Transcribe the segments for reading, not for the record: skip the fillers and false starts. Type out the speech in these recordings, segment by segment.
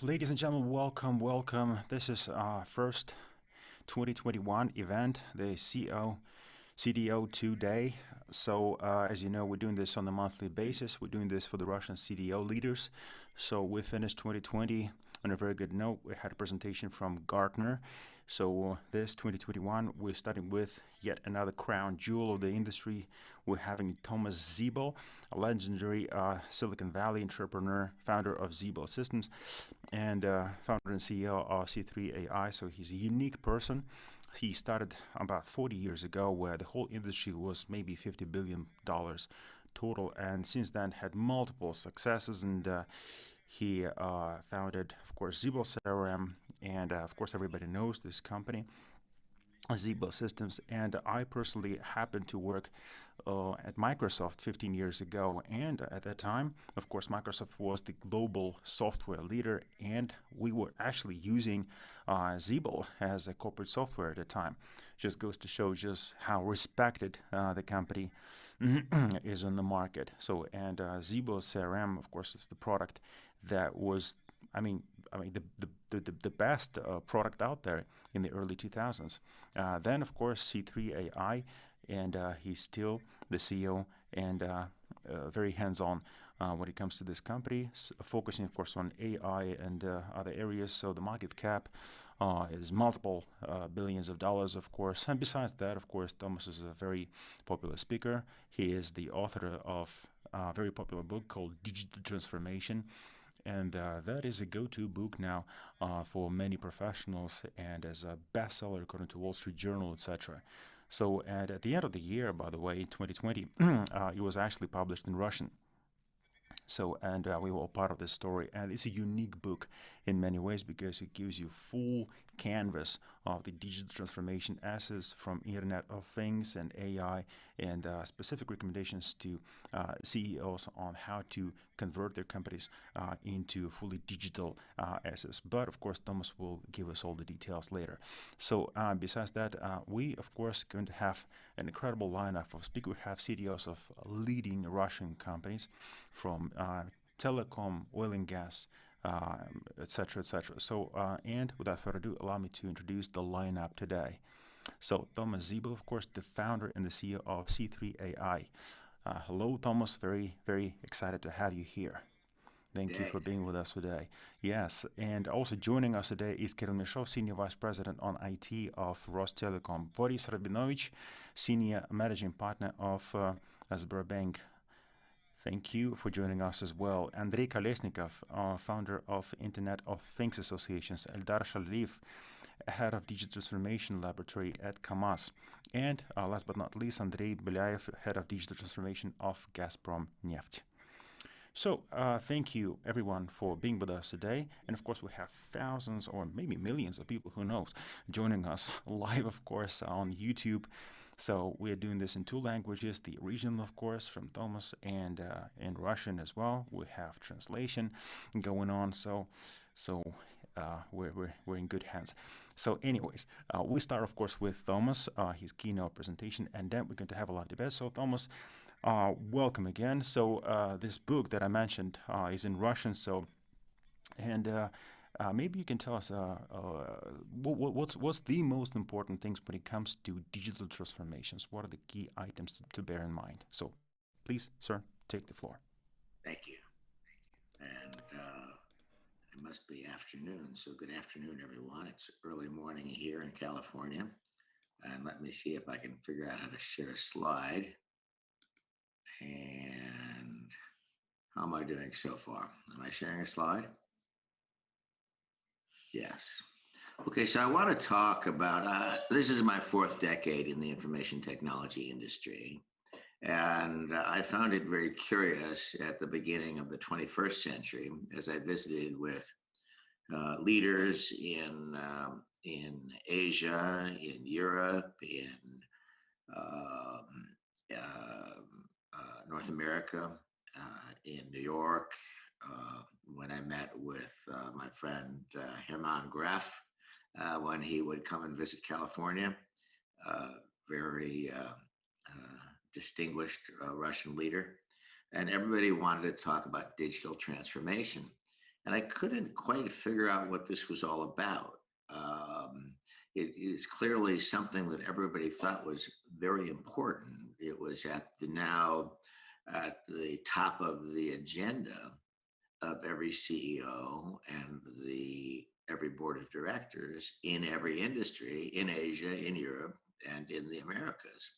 ladies and gentlemen, welcome. This is our first 2021 event, the CDO 2 day. So, as you know, we're doing this on a monthly basis. We're doing this for the Russian CDO leaders. So we finished 2020 on a very good note. We had a presentation from Gartner. So this 2021, we're starting with yet another crown jewel of the industry. We're having Thomas Siebel, a legendary Silicon Valley entrepreneur, founder of Siebel Systems, and founder and CEO of C3 AI. So he's a unique person. He started about 40 years ago, where the whole industry was maybe $50 billion total, and since then had multiple successes. And he founded, of course, Siebel CRM, and of course everybody knows this company, Siebel Systems. And I personally happened to work at Microsoft 15 years ago, and at that time, of course, Microsoft was the global software leader, and we were actually using Siebel as a corporate software at the time. Just goes to show just how respected the company is in the market. So, and Siebel CRM, of course, is the product that was, the best product out there in the early 2000s. Then, of course, C3 AI, and he's still the CEO and very hands-on when it comes to this company, focusing, of course, on AI and other areas. So the market cap is multiple billions of dollars, of course. And besides that, of course, Thomas is a very popular speaker. He is the author of a very popular book called Digital Transformation. And that is a go-to book now for many professionals, and as a bestseller according to Wall Street Journal, etc. So, and at the end of the year, by the way, 2020, it was actually published in Russian. So, and we were all part of this story, and it's a unique book in many ways because it gives you full canvas of the digital transformation assets from Internet of Things and AI, and specific recommendations to CEOs on how to convert their companies into fully digital assets. But of course, Thomas will give us all the details later. So besides that, we of course going to have an incredible lineup of speakers. We have CEOs of leading Russian companies from telecom, oil and gas, etc., etc. So, and without further ado, allow me to introduce the lineup today. So, Thomas Siebel, of course, the founder and the CEO of C3 AI. Hello, Thomas. Very, very excited to have you here. Thank you for being with us today. Yes, and also joining us today is Kirill Menshov, Senior Vice President on IT of Rostelecom. Boris Rabinovich, Senior Managing Partner of SberBank. Thank you for joining us as well. Andrey Kolesnikov, founder of Internet of Things Associations. Eldar Shavaliev, Head of Digital Transformation Laboratory at KAMAZ. And last but not least, Andrey Belevtsev, Head of Digital Transformation of Gazprom Neft. So thank you, everyone, for being with us today. And of course, we have thousands or maybe millions of people, who knows, joining us live, of course, on YouTube. So we're doing this in two languages, the original, of course, from Thomas, and in Russian as well. We have translation going on, so we're in good hands. So anyways, we start, of course, with Thomas, his keynote presentation, and then we're going to have a lot of debate. So Thomas, welcome again. So this book that I mentioned is in Russian, so, and maybe you can tell us what's the most important things when it comes to digital transformations? What are the key items to bear in mind? So please, sir, take the floor. Thank you. And it must be afternoon, so good afternoon, everyone. It's early morning here in California. And let me see if I can figure out how to share a slide. And how am I doing so far? Am I sharing a slide? Yes. Okay, so I want to talk about, this is my fourth decade in the information technology industry. And I found it very curious at the beginning of the 21st century as I visited with leaders in Asia, in Europe, in North America, in New York, when I met with my friend Hermann Graf, when he would come and visit California, very distinguished Russian leader. And everybody wanted to talk about digital transformation. and I couldn't quite figure out what this was all about. It is clearly something that everybody thought was very important. It was now at the top of the agenda of every CEO and every board of directors in every industry in Asia, in Europe, and in the Americas.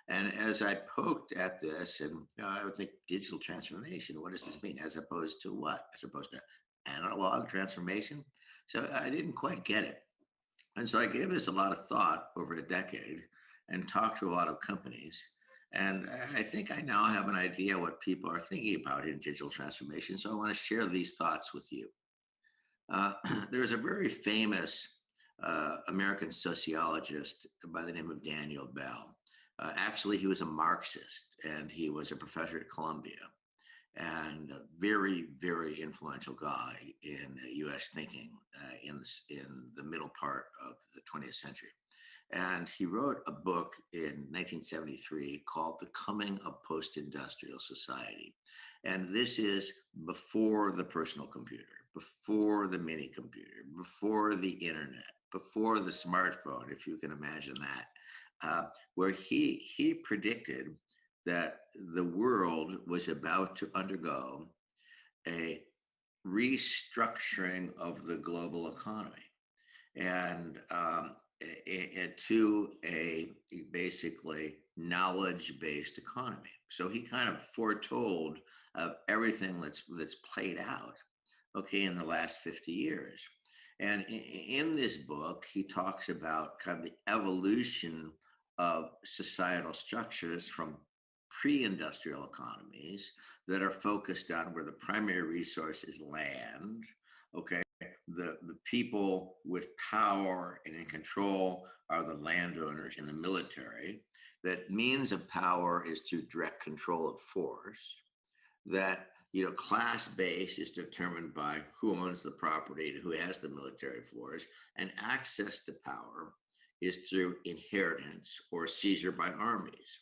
And as I poked at this, and I would think digital transformation, what does this mean? As opposed to what? As opposed to analog transformation? So I didn't quite get it. And so I gave this a lot of thought over a decade and talked to a lot of companies. And I think I now have an idea what people are thinking about in digital transformation. So I want to share these thoughts with you. There's a very famous American sociologist by the name of Daniel Bell. Actually, he was a Marxist and he was a professor at Columbia and a very, very influential guy in US thinking in the middle part of the 20th century. And he wrote a book in 1973 called The Coming of Post-Industrial Society. And this is before the personal computer, before the mini computer, before the internet, before the smartphone, if you can imagine that, where he predicted that the world was about to undergo a restructuring of the global economy. And to a basically knowledge-based economy. So he kind of foretold of everything that's played out, okay, in the last 50 years. And in this book, he talks about kind of the evolution of societal structures from pre-industrial economies that are focused on where the primary resource is land, okay? The people with power and in control are the landowners in the military. That means of power is through direct control of force. That class base is determined by who owns the property and who has the military force, and access to power is through inheritance or seizure by armies.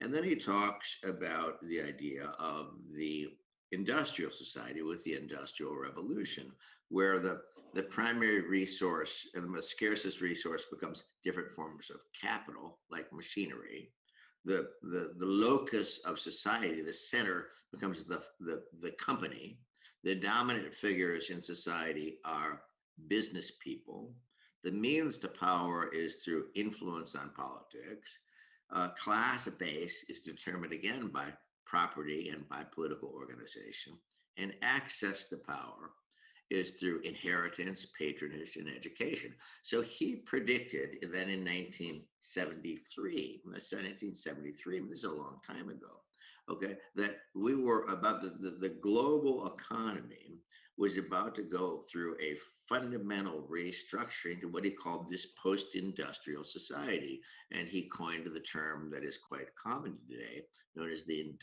And then he talks about the idea of the industrial society with the Industrial Revolution, where the primary resource and the scarcest resource becomes different forms of capital, like machinery. The locus of society, the center, becomes the company. The dominant figures in society are business people. The means to power is through influence on politics. Class base is determined again by property and by political organization, and access to power is through inheritance, patronage, and education. So he predicted that in 1973, that's 1973, this is a long time ago, okay, that we were about the global economy was about to go through a fundamental restructuring to what he called this post-industrial society. And he coined the term that is quite common today, known as the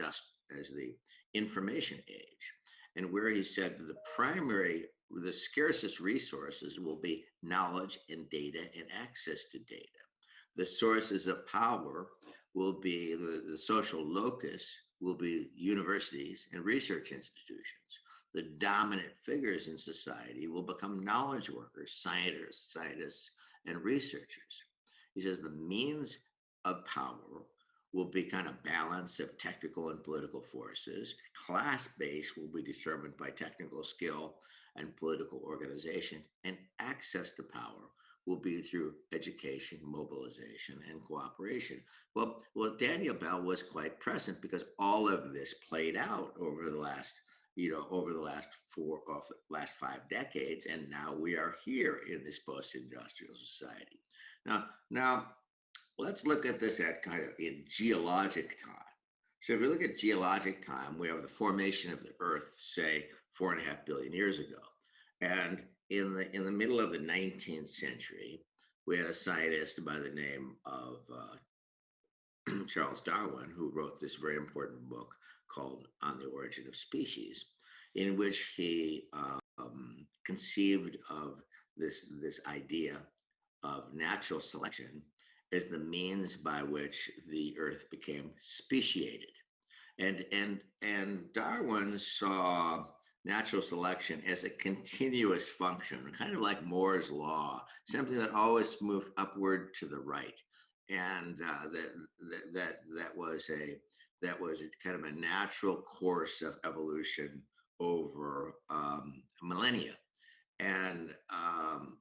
information age. And where he said the scarcest resources will be knowledge and data and access to data. The sources of power will be the social locus will be universities and research institutions. The dominant figures in society will become knowledge workers, scientists, and researchers. He says the means of power will be kind of balance of technical and political forces. Class base will be determined by technical skill and political organization, and access to power will be through education, mobilization, and cooperation. Well, Daniel Bell was quite present because all of this played out over the last 5 decades, and now we are here in this post-industrial society. Now, let's look at this at kind of in geologic time. So if you look at geologic time, we have the formation of the Earth, say 4.5 billion years ago. And in the middle of the 19th century, we had a scientist by the name of Charles Darwin, who wrote this very important book called On the Origin of Species, in which he conceived of this idea of natural selection as the means by which the Earth became speciated. And Darwin saw natural selection as a continuous function, kind of like Moore's law, something that always moved upward to the right, and that was a kind of a natural course of evolution over millennia. And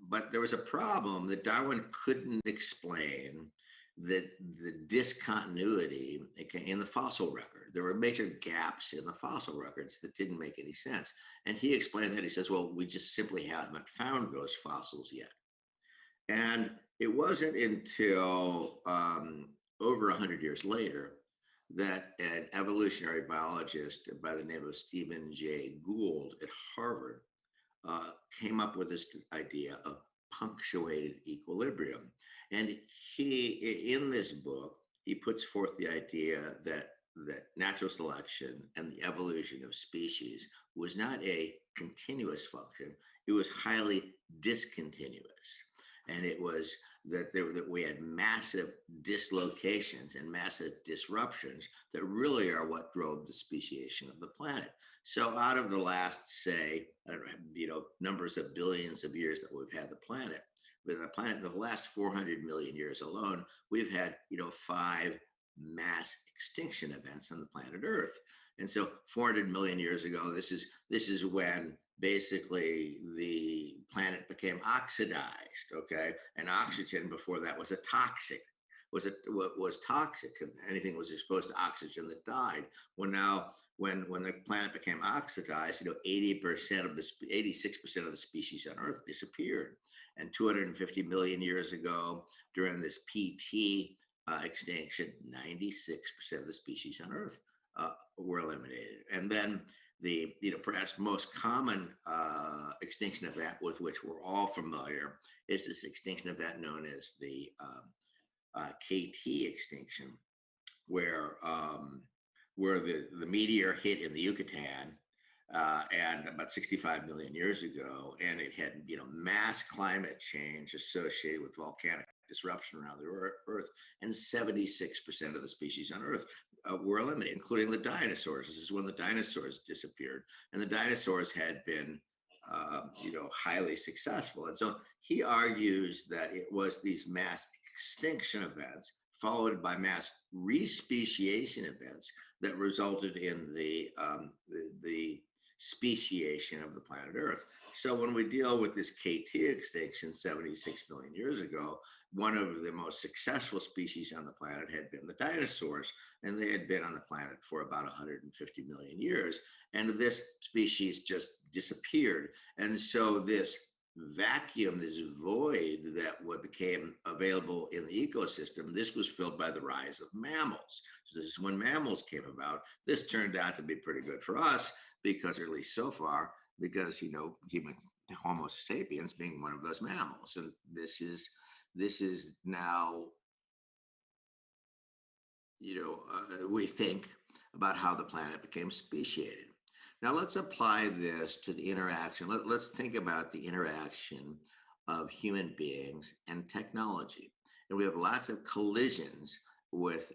but there was a problem that Darwin couldn't explain, that the discontinuity in the fossil record. There were major gaps in the fossil records that didn't make any sense. And he explained that. He says, well, we just simply haven't found those fossils yet. And it wasn't until over 100 years later that an evolutionary biologist by the name of Stephen Jay Gould at Harvard came up with this idea of punctuated equilibrium. And he, in this book, he puts forth the idea that natural selection and the evolution of species was not a continuous function; it was highly discontinuous, and it was that we had massive dislocations and massive disruptions that really are what drove the speciation of the planet. So, out of the last, say, numbers of billions of years that we've had the planet, the last 400 million years alone, we've had 5 mass extinction events on the planet Earth. And so 400 million years ago, this is when basically the planet became oxidized, okay? And oxygen before that was toxic, and anything was exposed to oxygen that died. Well, now when the planet became oxidized, 86% of the species on Earth disappeared. And 250 million years ago, during this PT extinction, 96% of the species on Earth were eliminated. And then the perhaps most common extinction event with which we're all familiar is this extinction event known as the KT extinction, where the meteor hit in the Yucatan and about 65 million years ago, and it had mass climate change associated with volcanic disruption around the Earth, and 76% of the species on Earth were eliminated, including the dinosaurs. This is when the dinosaurs disappeared, and the dinosaurs had been highly successful. And so he argues that it was these mass extinction events followed by mass respeciation events that resulted in the speciation of the planet Earth. So when we deal with this KT extinction 76 million years ago, one of the most successful species on the planet had been the dinosaurs, and they had been on the planet for about 150 million years. And this species just disappeared. And so this vacuum, this void that became available in the ecosystem, this was filled by the rise of mammals. So this is when mammals came about. This turned out to be pretty good for us, because, or at least so far, because Homo sapiens being one of those mammals. And this is now, we think about how the planet became speciated. Now let's apply this to the interaction. Let's think about the interaction of human beings and technology. And we have lots of collisions with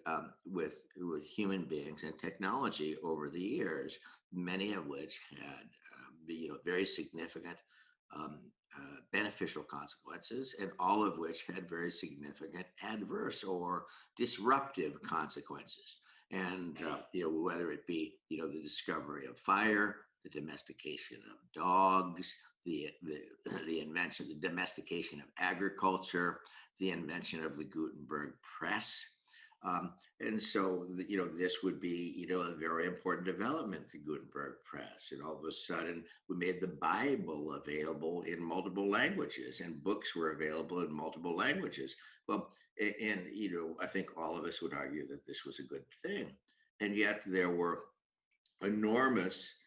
human beings and technology over the years, many of which had very significant beneficial consequences, and all of which had very significant adverse or disruptive consequences. And whether it be the discovery of fire, the domestication of dogs, the domestication of agriculture, the invention of the Gutenberg press. And so, this would be, a very important development, the Gutenberg press. And all of a sudden, we made the Bible available in multiple languages, and books were available in multiple languages. Well, and, I think all of us would argue that this was a good thing. And yet there were enormous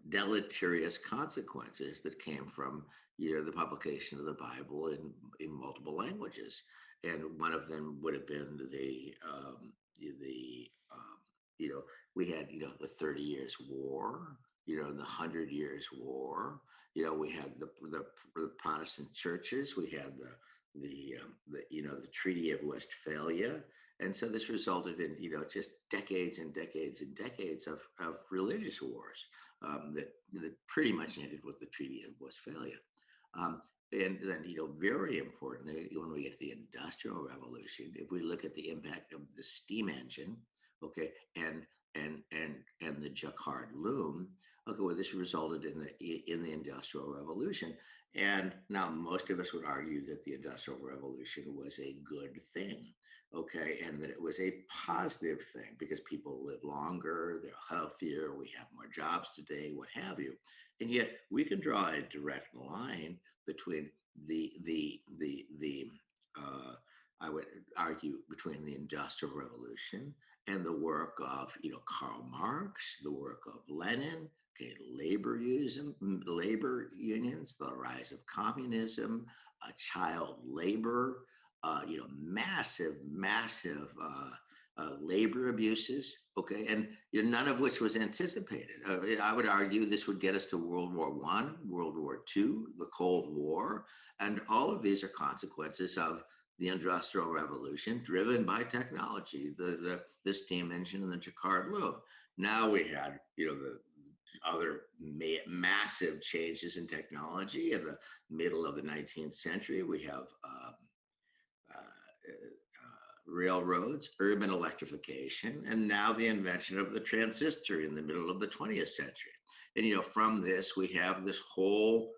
deleterious consequences that came from, the publication of the Bible in multiple languages. And one of them would have been we had, the 30 Years' War, the 100 Years' War. We had the Protestant churches. We had the Treaty of Westphalia. And so this resulted in, just decades and decades and decades of religious wars that pretty much ended with the Treaty of Westphalia. Um, and then, very importantly, when we get to the Industrial Revolution, if we look at the impact of the steam engine, okay, and the Jacquard loom, okay, well, this resulted in the Industrial Revolution. And now most of us would argue that the Industrial Revolution was a good thing, okay, and that it was a positive thing because people live longer, they're healthier, we have more jobs today, what have you. And yet we can draw a direct line between I would argue between the Industrial Revolution and the work of Karl Marx, the work of Lenin, okay, labor unions, the rise of communism, child labor, massive labor abuses, okay, and none of which was anticipated. I would argue this would get us to World War I, World War II, the Cold War, and all of these are consequences of the Industrial Revolution driven by technology, the steam engine and the Jacquard loom. Now we had, the other massive changes in technology in the middle of the 19th century. We have railroads, urban electrification, and now the invention of the transistor in the middle of the 20th century. And from this, we have this whole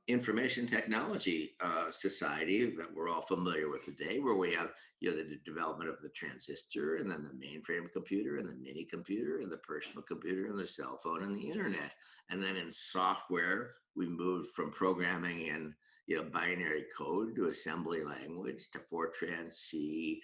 information technology society that we're all familiar with today, where we have the development of the transistor, and then the mainframe computer, and the mini computer, and the personal computer, and the cell phone, and the internet. And then in software, we moved from programming in binary code to assembly language to Fortran, C,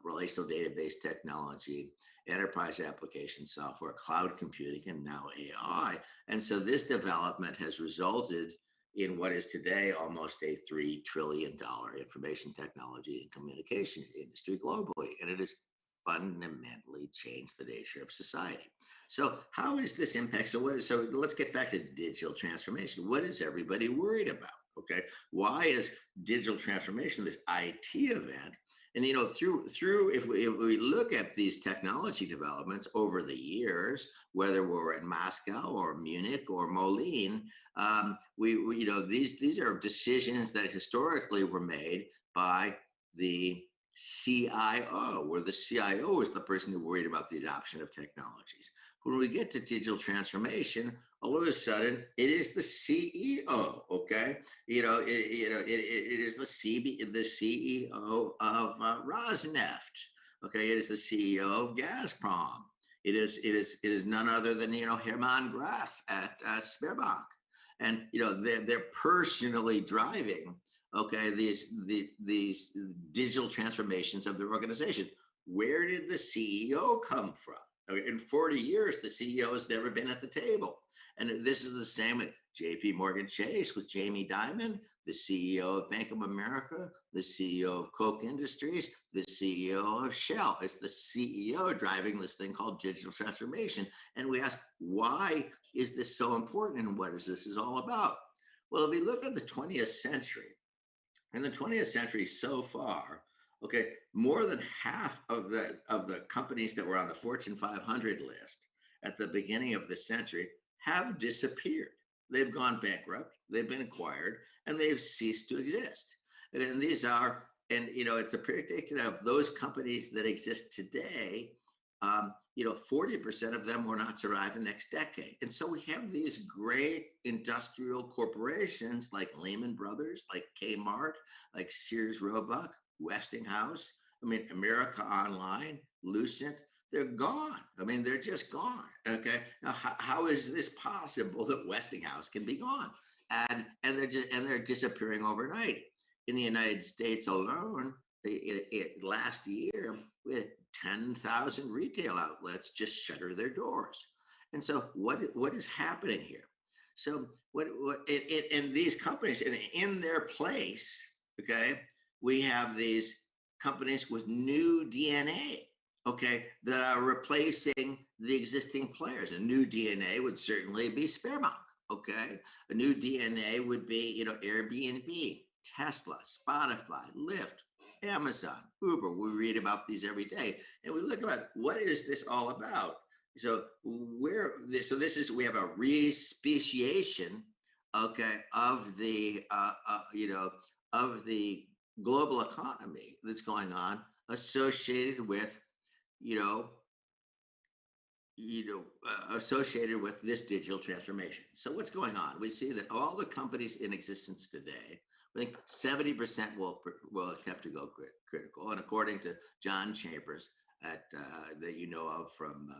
relational database technology, enterprise application software, cloud computing, and now AI. And so this development has resulted in what is today almost a $3 trillion information technology and communication industry globally. And it has fundamentally changed the nature of society. So how is this impact? So let's get back to digital transformation. What is everybody worried about? Okay, why is digital transformation this IT event? And if we look at these technology developments over the years, whether we're in Moscow or Munich or Moline, these are decisions that historically were made by the CIO, where the CIO is the person who worried about the adoption of technologies. When we get to digital transformation, all of a sudden it is the CEO. Okay, it is the CEO of Rosneft. Okay, it is the CEO of Gazprom. It is none other than Hermann Graf at Sberbank, and they're personally driving these digital transformations of their organization. Where did the CEO come from? In 40 years, the CEO has never been at the table. And this is the same with JP Morgan Chase with Jamie Dimon, the CEO of Bank of America, the CEO of Koch Industries, the CEO of Shell. It's the CEO driving this thing called digital transformation. And we ask, why is this so important and what is this all about? Well, if we look at the 20th century, in the 20th century so far, okay, more than half of the companies that were on the Fortune 500 list at the beginning of the century have disappeared. They've gone bankrupt, they've been acquired, and they've ceased to exist. And these are, it's a prediction of those companies that exist today, 40% of them will not survive the next decade. And so we have these great industrial corporations like Lehman Brothers, like Kmart, like Sears Roebuck, Westinghouse, America Online, Lucent, they're gone. They're just gone. Okay. Now, how is this possible that Westinghouse can be gone? And they're disappearing overnight. In the United States alone, last year, we had 10,000 retail outlets just shutter their doors. And so what is happening here? So in these companies, and in their place, okay, we have these companies with new DNA, okay, that are replacing the existing players. A new DNA would certainly be Sberbank, okay? A new DNA would be, Airbnb, Tesla, Spotify, Lyft, Amazon, Uber. We read about these every day, and we look about what is this all about. So we have a re-speciation, okay, of the of the global economy that's going on, associated with associated with this digital transformation. So what's going on? We see that all the companies in existence today, I think 70% will attempt to go critical. And according to John Chambers that you know of from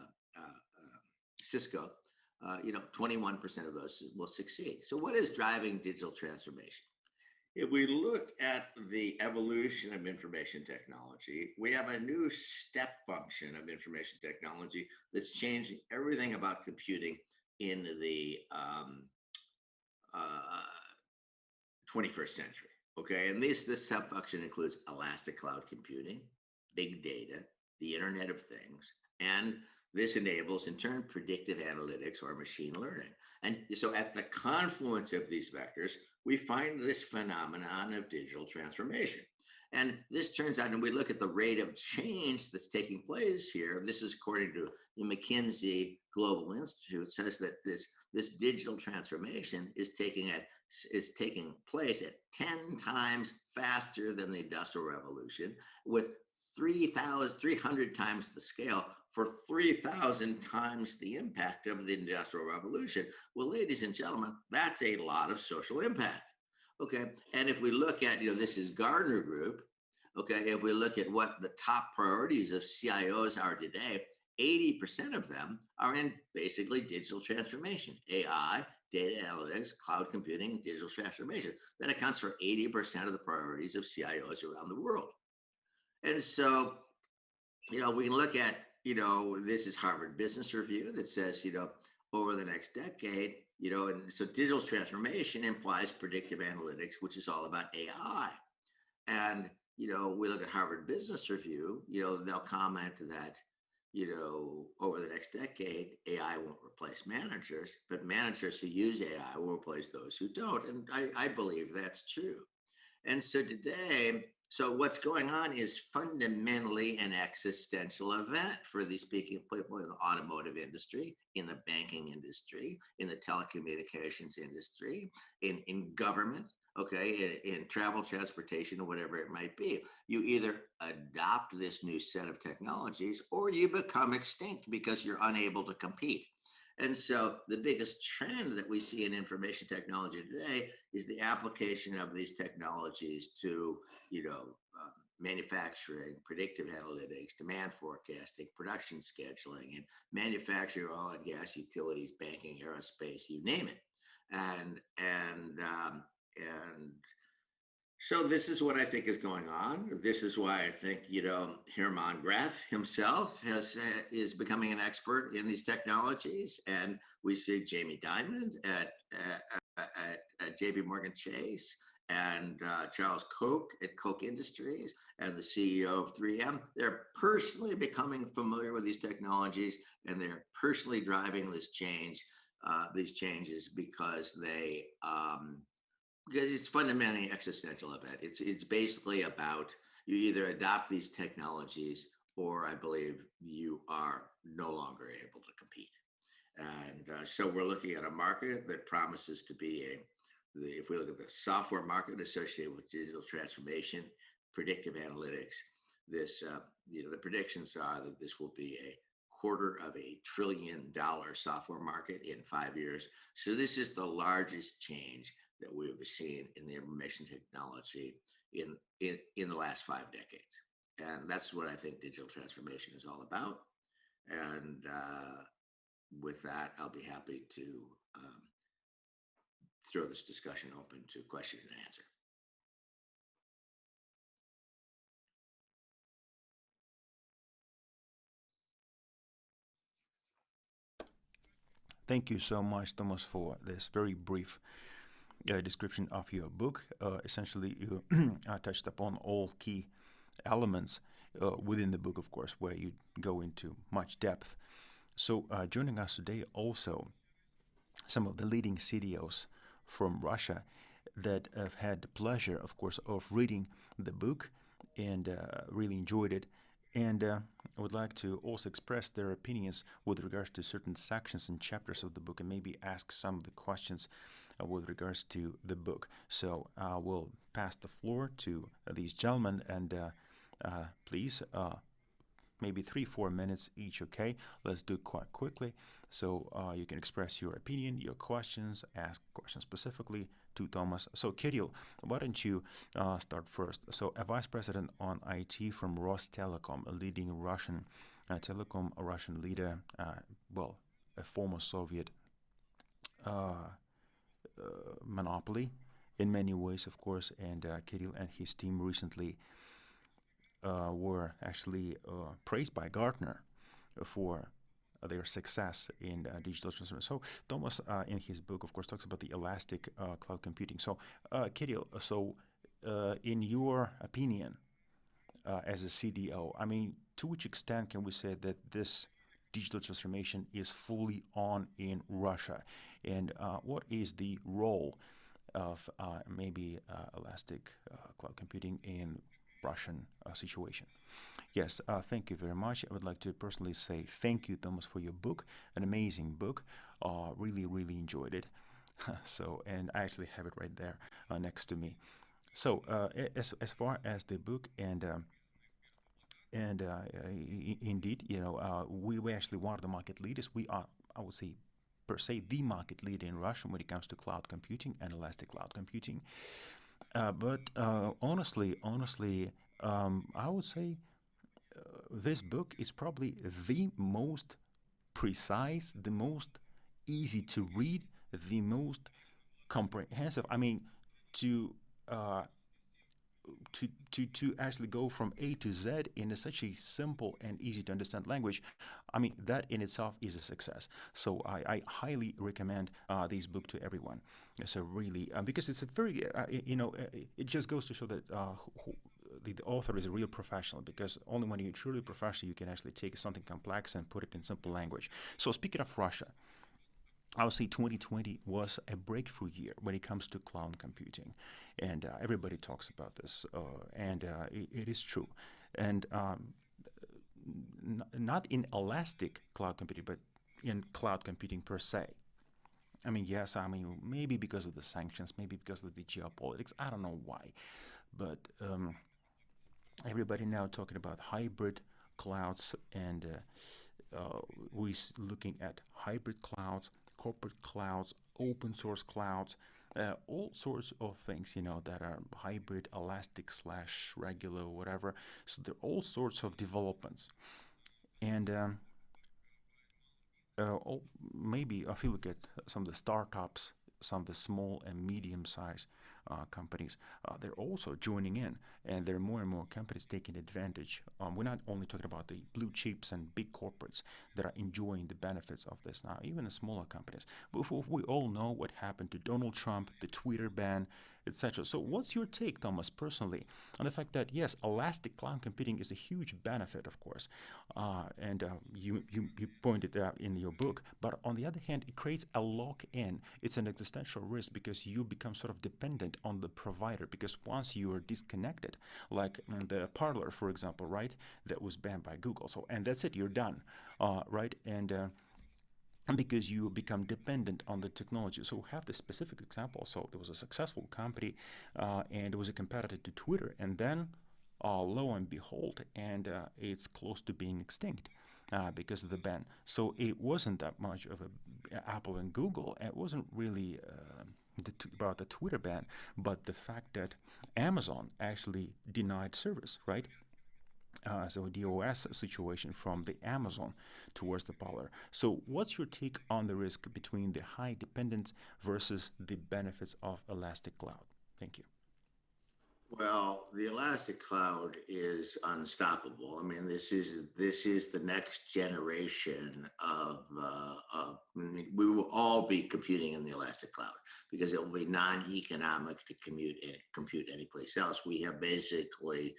Cisco, 21% of those will succeed. So what is driving digital transformation? If we look at the evolution of information technology, we have a new step function of information technology that's changing everything about computing in the 21st century. Okay, and this step function includes elastic cloud computing, big data, the Internet of Things, and this enables, in turn, predictive analytics or machine learning. And so at the confluence of these vectors, we find this phenomenon of digital transformation. And this turns out, and we look at the rate of change that's taking place here. This is according to the McKinsey Global Institute, says that this digital transformation is taking place at 10 times faster than the Industrial Revolution, with 300 times the scale for 3,000 times the impact of the Industrial Revolution. Well, ladies and gentlemen, that's a lot of social impact. Okay, and if we look at, this is Gardner Group, okay, if we look at what the top priorities of CIOs are today, 80% of them are in basically digital transformation, AI, data analytics, cloud computing, and digital transformation. That accounts for 80% of the priorities of CIOs around the world. And so, we can look at, this is Harvard Business Review that says, over the next decade, and so digital transformation implies predictive analytics, which is all about AI. And, we look at Harvard Business Review, they'll comment that, over the next decade, AI won't replace managers, but managers who use AI will replace those who don't. And I believe that's true. And so today, what's going on is fundamentally an existential event for these people in the automotive industry, in the banking industry, in the telecommunications industry, in government, okay, in travel, transportation, or whatever it might be. You either adopt this new set of technologies or you become extinct because you're unable to compete. And so the biggest trend that we see in information technology today is the application of these technologies to, manufacturing, predictive analytics, demand forecasting, production scheduling, and manufacturing, oil and gas, utilities, banking, aerospace, you name it. And so this is what I think is going on. This is why I think, Hermann Graf himself is becoming an expert in these technologies. And we see Jamie Dimon at JP Morgan Chase, and Charles Koch at Koch Industries, and the CEO of 3M. They're personally becoming familiar with these technologies, and they're personally driving this change, these changes, because because it's fundamentally an existential event. It's basically about, you either adopt these technologies or I believe you are no longer able to compete. And so we're looking at a market that promises to be if we look at the software market associated with digital transformation, predictive analytics, the predictions are that this will be a $250 billion software market in 5 years. So this is the largest change that we have seen in the information technology in the last 5 decades. And that's what I think digital transformation is all about. And with that, I'll be happy to throw this discussion open to question and answer. Thank you so much, Thomas, for this very brief description of your book. Essentially, you touched upon all key elements within the book, of course, where you go into much depth. So joining us today also some of the leading CDOs from Russia that have had the pleasure, of course, of reading the book and really enjoyed it. And I would like to also express their opinions with regards to certain sections and chapters of the book, and maybe ask some of the questions with regards to the book. So I will pass the floor to these gentlemen, and please, maybe 3-4 minutes each, okay? Let's do it quite quickly, so you can express your opinion, your questions, ask questions specifically to Thomas. So Kirill, why don't you start first? So a vice president on IT from Rostelecom, a leading Russian telecom, a Russian leader, well, a former Soviet monopoly in many ways, of course, and Kirill and his team recently were actually praised by Gartner for their success in digital transformation. So Thomas, in his book, of course, talks about the elastic cloud computing. So Kirill, so in your opinion, as a CDO, I mean, to which extent can we say that this digital transformation is fully on in Russia? And what is the role of maybe elastic cloud computing in Russian situation? Yes, thank you very much. I would like to personally say thank you, Thomas, for your book, an amazing book. Really, really enjoyed it. So, and I actually have it right there next to me. So, as far as the book and indeed, we actually one of the market leaders. We are, I would say, per se, the market leader in Russia when it comes to cloud computing and elastic cloud computing. But honestly, I would say this book is probably the most precise, the most easy to read, the most comprehensive. I mean, to uh, to actually go from A to Z in such a simple and easy to understand language, I mean, that in itself is a success. So I highly recommend this book to everyone. So really, because it's a very, it just goes to show that the author is a real professional, because only when you're truly professional you can actually take something complex and put it in simple language. So speaking of Russia, I would say 2020 was a breakthrough year when it comes to cloud computing, and everybody talks about this, and it is true. And not in elastic cloud computing, but in cloud computing per se. I mean, yes, I mean, maybe because of the sanctions, maybe because of the geopolitics, I don't know why, but everybody now talking about hybrid clouds, and we're looking at hybrid clouds, corporate clouds, open source clouds, all sorts of things, that are hybrid, elastic slash regular, whatever. So there are all sorts of developments. And maybe if you look at some of the startups, some of the small and medium-sized companies, they're also joining in, and there are more and more companies taking advantage. We're not only talking about the blue chips and big corporates that are enjoying the benefits of this now, even the smaller companies. But we all know what happened to Donald Trump, the Twitter ban, etc. So what's your take, Thomas, personally, on the fact that, yes, elastic cloud computing is a huge benefit, of course, and you pointed out in your book, but on the other hand, it creates a lock-in. It's an existential risk because you become sort of dependent on the provider, because once you are disconnected, like the Parler, for example, right, that was banned by Google, so, and that's it, you're done, right, and because you become dependent on the technology. So we have this specific example. So there was a successful company, and it was a competitor to Twitter, and then lo and behold, and it's close to being extinct because of the ban. So it wasn't that much of a Apple and Google. It wasn't really about the Twitter ban, but the fact that Amazon actually denied service, right? So a DOS situation from the Amazon towards the Parler. So what's your take on the risk between the high dependence versus the benefits of elastic cloud? Thank you. Well, the elastic cloud is unstoppable. I mean, this is the next generation I mean, we will all be computing in the elastic cloud because it will be non-economic to compute anyplace else. We have basically,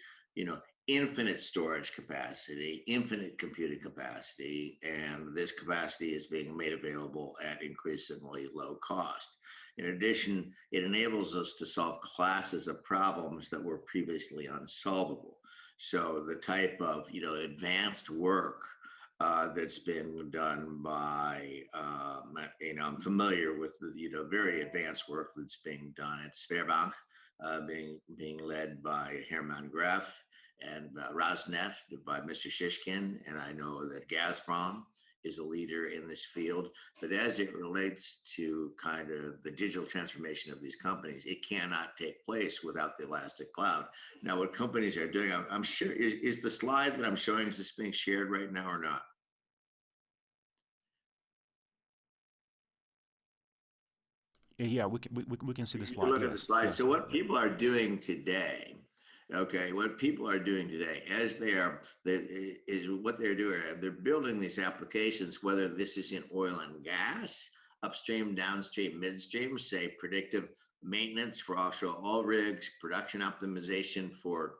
infinite storage capacity, infinite computing capacity, and this capacity is being made available at increasingly low cost. In addition, it enables us to solve classes of problems that were previously unsolvable. So the type of, advanced work that's been done by, I'm familiar with the, very advanced work that's being done at Sberbank, being led by Hermann Gref, and Rosneft by Mr. Shishkin. And I know that Gazprom is a leader in this field. But as it relates to kind of the digital transformation of these companies, it cannot take place without the elastic cloud. Now, what companies are doing, I'm sure, is the slide that I'm showing, is this being shared right now or not? Yeah, we can see the You slide. look at the Yes, slide. yes. So what people are doing today, okay, what people are doing today, as is what they're doing. They're building these applications, whether this is in oil and gas, upstream, downstream, midstream, say predictive maintenance for offshore oil rigs, production optimization for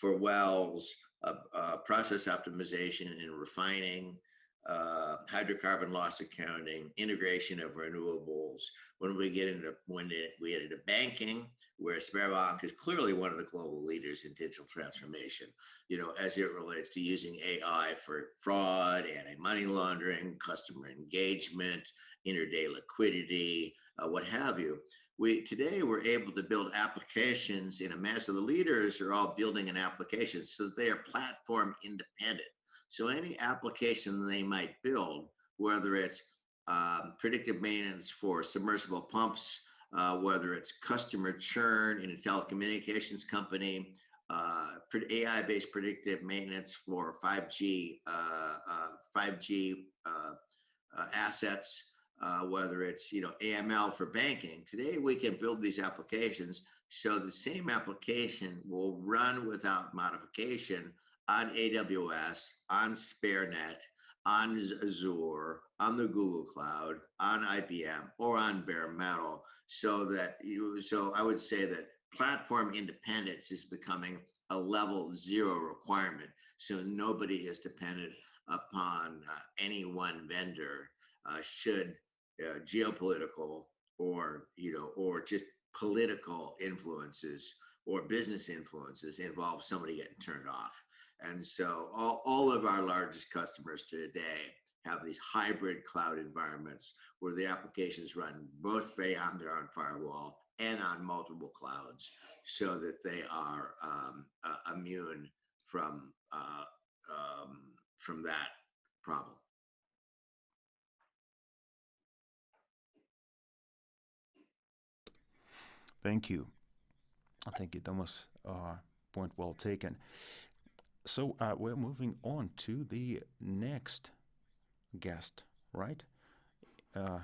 wells, process optimization in refining, hydrocarbon loss accounting, integration of renewables. When we get into banking, where Sberbank is clearly one of the global leaders in digital transformation, as it relates to using AI for fraud, anti-money laundering, customer engagement, intraday liquidity, what have you. Today we're able to build applications in a mass of the leaders are all building an application so that they are platform independent. So any application they might build, whether it's predictive maintenance for submersible pumps, whether it's customer churn in a telecommunications company, AI-based predictive maintenance for 5G assets, whether it's AML for banking. Today we can build these applications so the same application will run without modification on AWS, on SberNet, on Azure, on the Google Cloud, on IBM, or on bare metal. So I would say that platform independence is becoming a level 0 requirement. So nobody is dependent upon any one vendor should geopolitical or just political influences or business influences involve somebody getting turned off. And so all of our largest customers today have these hybrid cloud environments where the applications run both beyond their own firewall and on multiple clouds, so that they are immune from that problem. Thank you. Thank you, Thomas. Point well taken. So we're moving on to the next guest, right? Uh,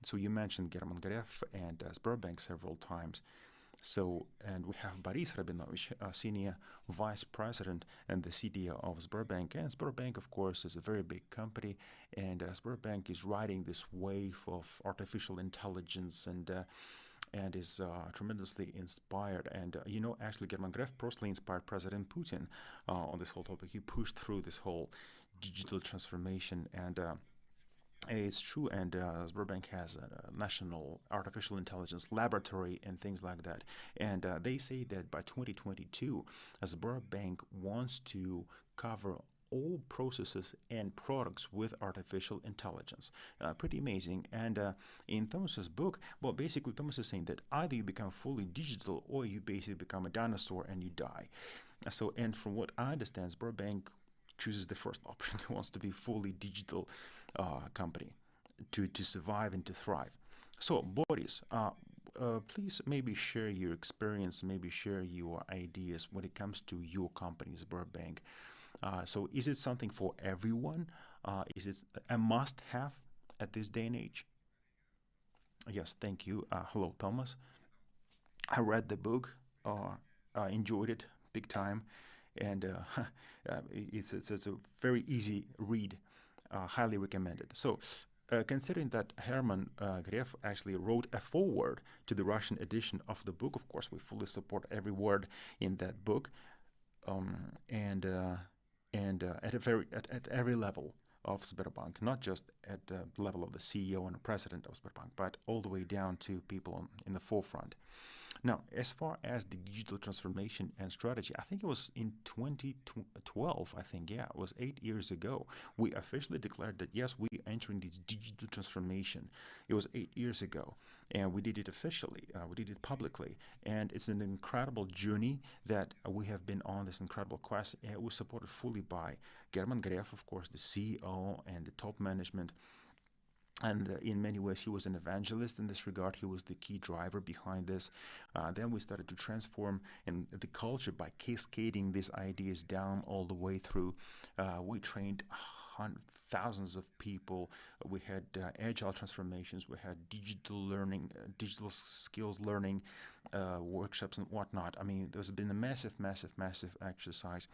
so you mentioned German Gref and Sberbank several times. So, and we have Boris Rabinovich, Senior Vice President and the CDO of Sberbank. And Sberbank, of course, is a very big company, and Sberbank is riding this wave of artificial intelligence and is tremendously inspired. And actually, German Gref personally inspired President Putin on this whole topic. He pushed through this whole digital transformation, and it's true. And Sberbank has a national artificial intelligence laboratory and things like that. And they say that by 2022, Sberbank wants to cover all processes and products with artificial intelligence. Pretty amazing. And in Thomas's book, well, basically Thomas is saying that either you become fully digital or you basically become a dinosaur and you die. So, and from what I understand, Sberbank chooses the first option. He wants to be fully digital company to survive and to thrive. So, Boris, please maybe share your experience, maybe share your ideas when it comes to your company, Sberbank. So is it something for everyone? Is it a must-have at this day and age? Yes, thank you. Hello, Thomas. I read the book. I enjoyed it big time, and it's a very easy read. Highly recommended. So, considering that Herman Gref actually wrote a foreword to the Russian edition of the book, of course, we fully support every word in that book, and at every level of Sberbank, not just at the level of the CEO and the president of Sberbank, but all the way down to people in the forefront. Now, as far as the digital transformation and strategy, I think it was in 2012, I think, yeah, it was 8 years ago, we officially declared that, yes, we are entering this digital transformation. It was 8 years ago, and we did it officially, we did it publicly, and it's an incredible journey that we have been on, this incredible quest, and it was supported fully by German Gref, of course, the CEO and the top management. And in many ways, he was an evangelist in this regard. He was the key driver behind this. Then we started to transform in the culture by cascading these ideas down all the way through. We trained thousands of people. We had agile transformations. We had digital learning, digital skills learning workshops and whatnot. I mean, there's been a massive, massive, massive exercise.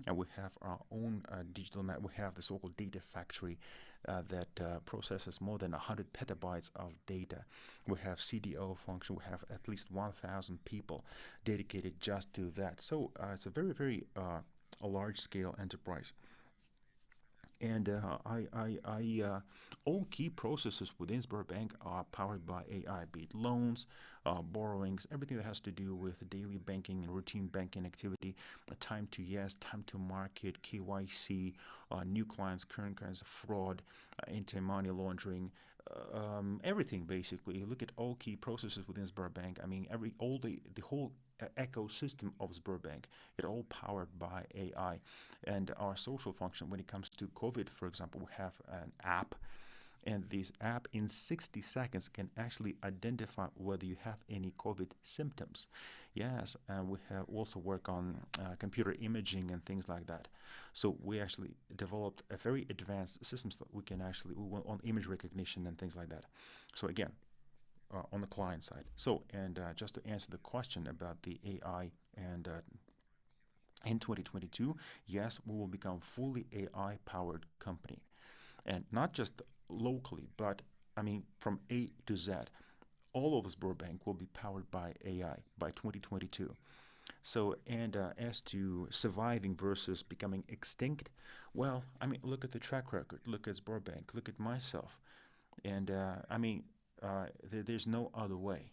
And we have our own digital net. We have the so-called data factory that processes more than 100 petabytes of data. We have CDO function. We have at least 1,000 people dedicated just to that. So it's a very, very a large-scale enterprise. And all key processes within Sberbank are powered by AI, be it loans, borrowings, everything that has to do with daily banking and routine banking activity, time to yes, time to market, KYC, new clients, current kinds of fraud, anti-money laundering, everything basically. You look at all key processes within Sberbank. I mean, the whole ecosystem of Sberbank, it all powered by AI. And our social function, when it comes to COVID, for example, we have an app, and this app in 60 seconds can actually identify whether you have any COVID symptoms. Yes, and we have also work on computer imaging and things like that. So we actually developed a very advanced systems that we went on image recognition and things like that. So again, on the client side. So, and just to answer the question about the AI and in 2022, yes, we will become fully AI-powered company. And not just locally, but I mean, from A to Z, all of Sberbank will be powered by AI by 2022. So, and as to surviving versus becoming extinct, well, I mean, look at the track record, look at Sberbank, look at myself. And I mean, there's no other way.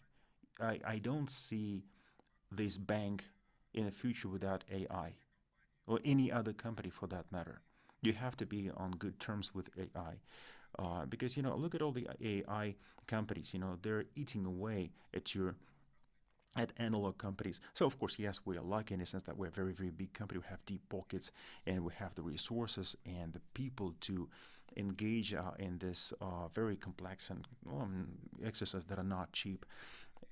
I don't see this bank in the future without AI, or any other company for that matter. You have to be on good terms with AI, because look at all the AI companies. They're eating away at analog companies. So of course, yes, we are lucky in the sense that we're a very, very big company. We have deep pockets, and we have the resources and the people to engage in this very complex and exercise that are not cheap.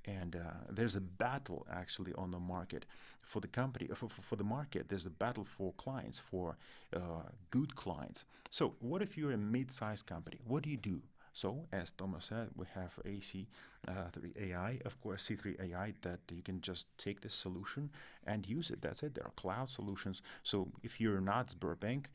And there's a battle actually on the market for the company, for the market. There's a battle for clients, for good clients. So what if you're a mid-sized company? What do you do? So, as Thomas said, we have AC3 AI, of course, C3 AI, that you can just take this solution and use it. That's it. There are cloud solutions. So if you're not Sberbank,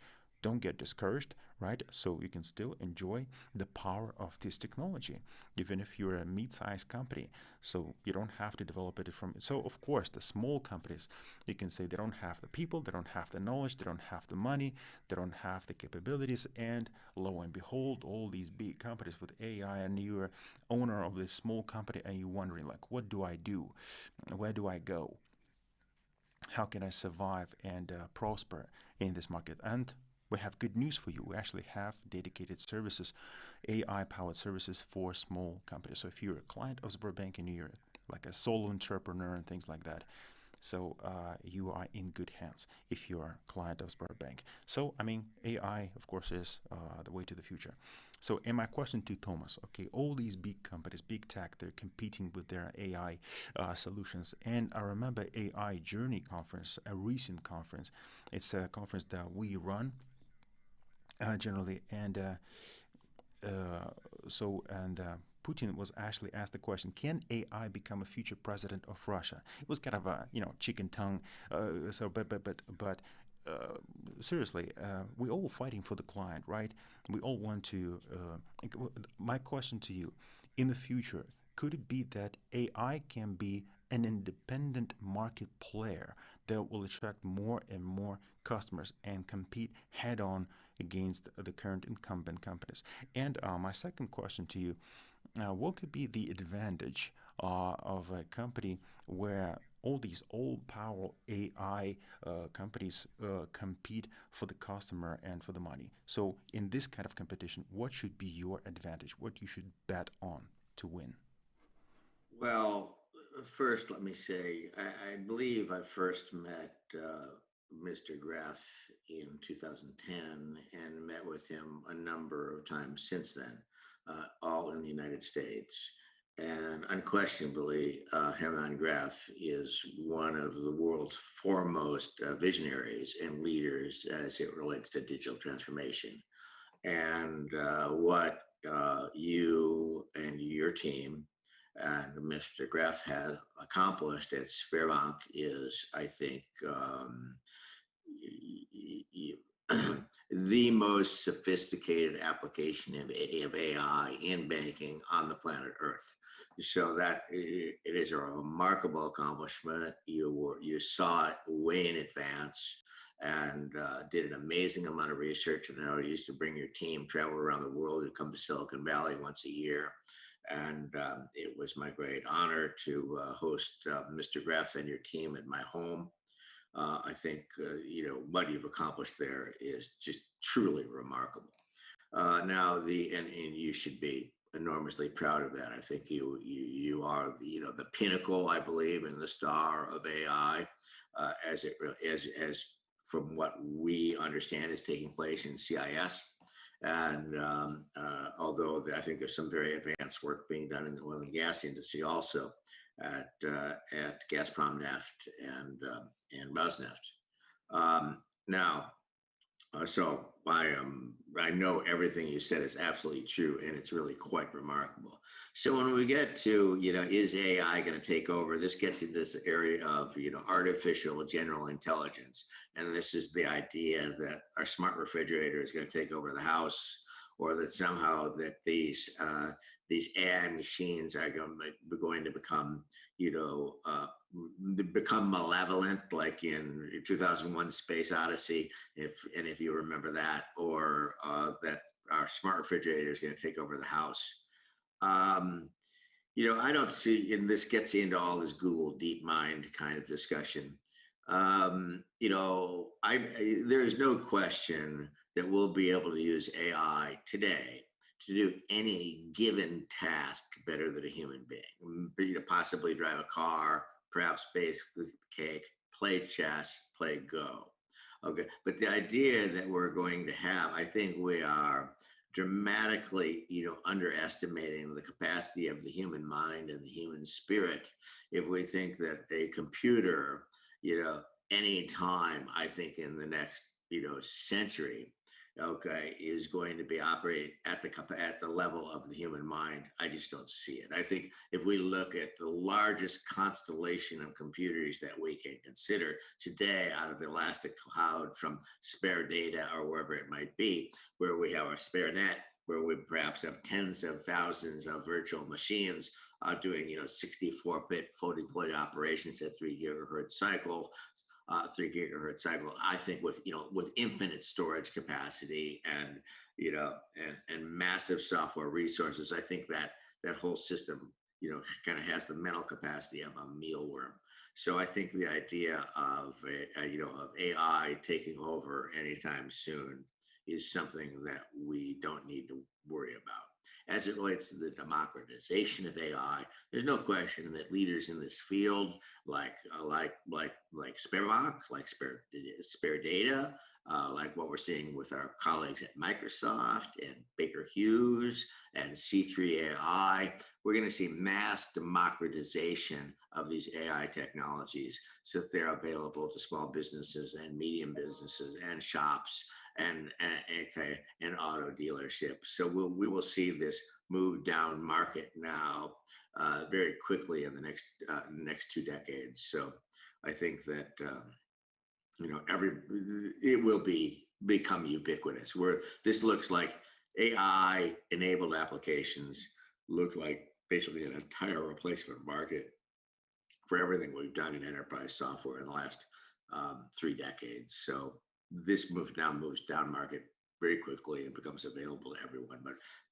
don't get discouraged, right? So you can still enjoy the power of this technology, even if you're a mid-sized company. So you don't have to develop it from. So of course, the small companies, you can say they don't have the people, they don't have the knowledge, they don't have the money, they don't have the capabilities, and lo and behold, all these big companies with AI, and you're owner of this small company, and you're wondering, like, what do I do? Where do I go? How can I survive and prosper in this market? And we have good news for you. We actually have dedicated services, AI-powered services for small companies. So if you're a client of Sberbank and you're like a solo entrepreneur and things like that, so you are in good hands if you are a client of Sberbank. So, I mean, AI, of course, is the way to the future. So, and my question to Thomas, okay, all these big companies, big tech, they're competing with their AI solutions. And I remember AI Journey conference, a recent conference. It's a conference that we run generally, and Putin was actually asked the question: can AI become a future president of Russia? It was kind of a chicken tongue. But seriously, we're all fighting for the client, right? We all want to. My question to you: in the future, could it be that AI can be an independent market player that will attract more and more customers and compete head-on against the current incumbent companies. And my second question to you, what could be the advantage of a company where all these old power AI companies compete for the customer and for the money? So in this kind of competition, what should be your advantage? What you should bet on to win? Well, first, let me say, I believe I first met Mr. Graf in 2010 and met with him a number of times since then, all in the United States. And unquestionably, Hermann Graf is one of the world's foremost visionaries and leaders as it relates to digital transformation. And what you and your team and Mr. Graf has accomplished at Sberbank is, I think, the most sophisticated application of AI in banking on the planet Earth. So that it is a remarkable accomplishment. You saw it way in advance and did an amazing amount of research. And I know you used to bring your team, travel around the world, and come to Silicon Valley once a year. And it was my great honor to host Mr. Graf and your team at my home. I think what you've accomplished there is just truly remarkable. Now, and you should be enormously proud of that. I think you are the pinnacle, I believe, and the star of AI, as from what we understand is taking place in CIS. And although I think there's some very advanced work being done in the oil and gas industry also at Gazprom Neft and Rosneft. Now, so I know everything you said is absolutely true, and it's really quite remarkable. So when we get to, is AI going to take over? This gets into this area of, artificial general intelligence. And this is the idea that our smart refrigerator is going to take over the house, or that somehow that these AI machines are going to become, become malevolent, like in 2001 Space Odyssey, if you remember that, or that our smart refrigerator is going to take over the house. I don't see, and this gets into all this Google DeepMind kind of discussion. There is no question that we'll be able to use AI today to do any given task better than a human being. Possibly drive a car, perhaps bake cake, play chess, play Go. Okay, but the idea that we're going to have, I think we are dramatically, underestimating the capacity of the human mind and the human spirit if we think that a computer, any time, I think in the next, century, okay, is going to be operating at the level of the human mind. I just don't see it. I think if we look at the largest constellation of computers that we can consider today out of the elastic cloud from SberData or wherever it might be, where we have our SberNet, where we perhaps have tens of thousands of virtual machines doing 64-bit floating point operations at 3 gigahertz cycle. 3 gigahertz cycle, I think with infinite storage capacity and massive software resources, I think that whole system kind of has the mental capacity of a mealworm. So I think the idea of of AI taking over anytime soon is something that we don't need to worry about. As it relates to the democratization of AI, there's no question that leaders in this field, like Sberbank, like SberData, like what we're seeing with our colleagues at Microsoft and Baker Hughes and C3 AI, we're going to see mass democratization of these AI technologies so that they're available to small businesses and medium businesses and shops and auto dealerships. So we will see this move down market now very quickly in the next 2 decades. So I think that it will become ubiquitous. Where this looks like AI enabled applications look like basically an entire replacement market for everything we've done in enterprise software in the last 3 decades. So this moves down market very quickly and becomes available to everyone.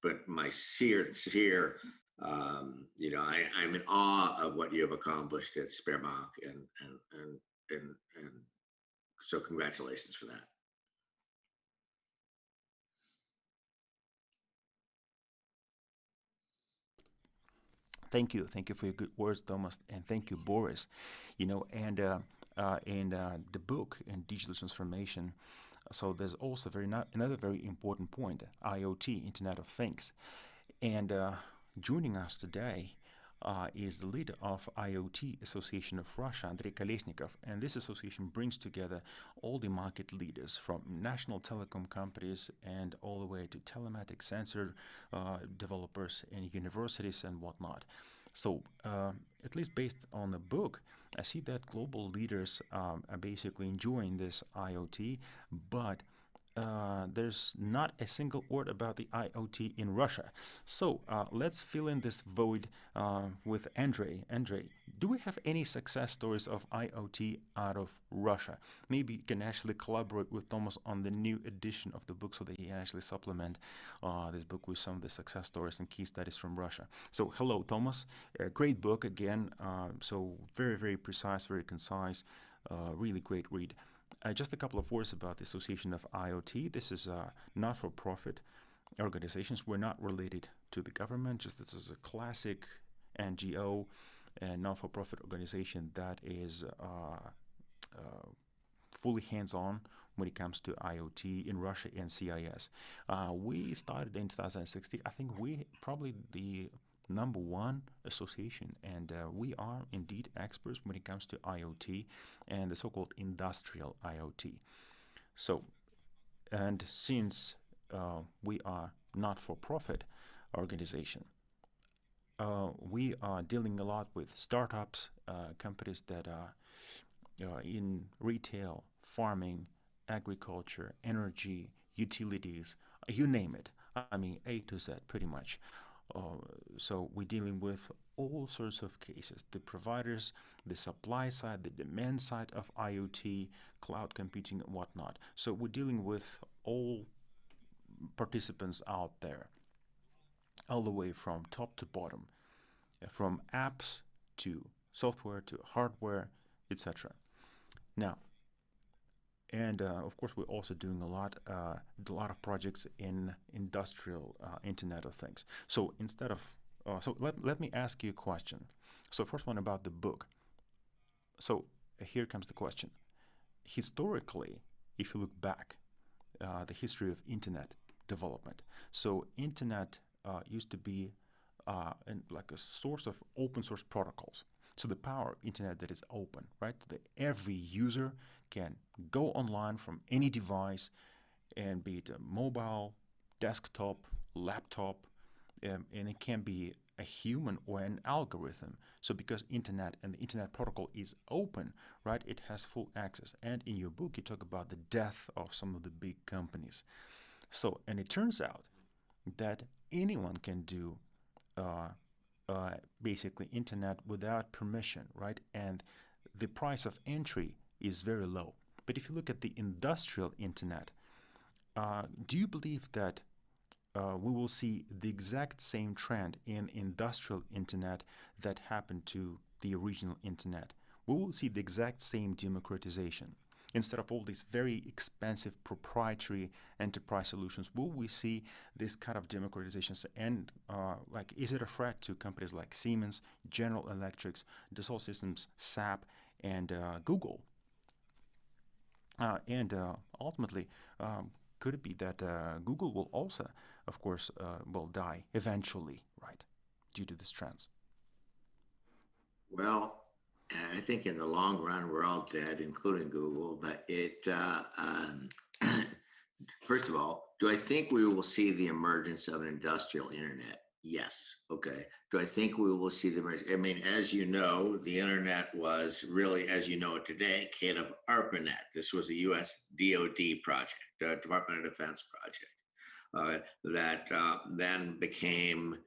But my sincere, I'm in awe of what you have accomplished at Sberbank, and so congratulations for that. Thank you for your good words, Thomas, and thank you, Boris. And in the book in digital transformation, so there's also another very important point: IoT, Internet of Things. And joining us today is the leader of IoT Association of Russia, Andrey Kolesnikov. And this association brings together all the market leaders from national telecom companies and all the way to telematic sensor developers and universities and whatnot. So at least based on the book, I see that global leaders are basically enjoying this IoT, but there's not a single word about the IoT in Russia. So let's fill in this void with Andrey. Andrey, do we have any success stories of IoT out of Russia? Maybe you can actually collaborate with Thomas on the new edition of the book so that he can actually supplement this book with some of the success stories and key studies from Russia. So hello, Thomas. Great book again. So very, very precise, very concise, really great read. Just a couple of words about the Association of IoT. This is a not-for-profit organizations. We're not related to the government. Just this is a classic NGO and not-for-profit organization that is fully hands-on when it comes to IoT in Russia and CIS. We started in 2016. I think we probably the #1 association, and we are indeed experts when it comes to IoT and the so-called industrial IoT. So, and since we are not-for-profit organization, we are dealing a lot with startups, companies that are in retail, farming, agriculture, energy, utilities, you name it. I mean, A to Z, pretty much. So we're dealing with all sorts of cases: the providers, the supply side, the demand side of IoT, cloud computing, and whatnot. So we're dealing with all participants out there, all the way from top to bottom, from apps to software to hardware, etc. Now, and of course, we're also doing a lot of projects in industrial Internet of Things. So instead of, let me ask you a question. So first one about the book. So here comes the question. Historically, if you look back, the history of Internet development. So Internet used to be like a source of open source protocols. So the power of Internet that is open, right? That every user can go online from any device, and be it a mobile, desktop, laptop, and it can be a human or an algorithm. So because Internet and the Internet protocol is open, right, it has full access. And in your book, you talk about the death of some of the big companies. So, and it turns out that anyone can do basically Internet without permission, right? And the price of entry is very low. But if you look at the industrial Internet, do you believe that we will see the exact same trend in industrial Internet that happened to the original Internet? We will see the exact same democratization. Instead of all these very expensive proprietary enterprise solutions, will we see this kind of democratizations? And like, is it a threat to companies like Siemens, General Electric, Dassault Systems, SAP, and Google? And ultimately, could it be that Google will also, of course, will die eventually, right, due to this trends? Well, I think in the long run, we're all dead, including Google. But first of all, do I think we will see the emergence of an industrial internet? Yes. Okay. Do I think we will see the emergence? I mean, as you know, the internet was really, as you know it today, kind of ARPANET. This was a U.S. DoD project, Department of Defense project, that then became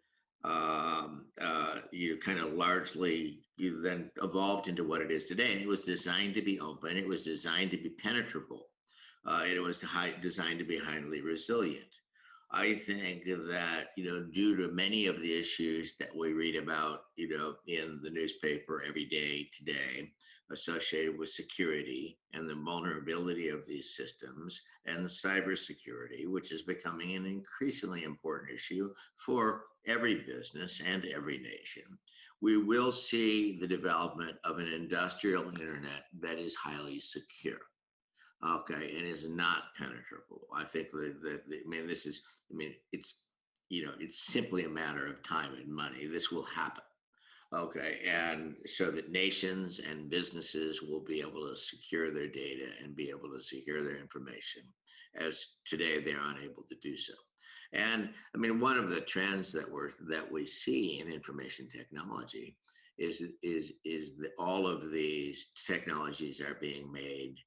kind of largely you then evolved into what it is today. And it was designed to be open. It was designed to be penetrable. And it was designed to be highly resilient. I think that, due to many of the issues that we read about, in the newspaper every day today, associated with security and the vulnerability of these systems and cybersecurity, which is becoming an increasingly important issue for every business and every nation, we will see the development of an industrial internet that is highly secure. Okay, and is not penetrable. I think it's simply a matter of time and money. This will happen. Okay, and so that nations and businesses will be able to secure their data and be able to secure their information, as today they're unable to do so. And one of the trends that we see in information technology is that all of these technologies are being made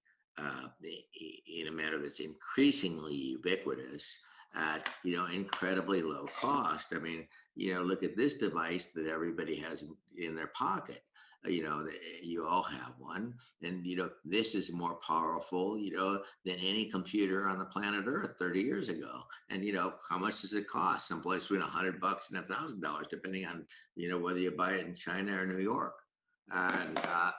in a manner that's increasingly ubiquitous at incredibly low cost. Look at this device that everybody has in their pocket. You all have one, and this is more powerful than any computer on the planet Earth 30 years ago. And how much does it cost? Someplace between $100 and $1,000, depending on whether you buy it in China or New York. And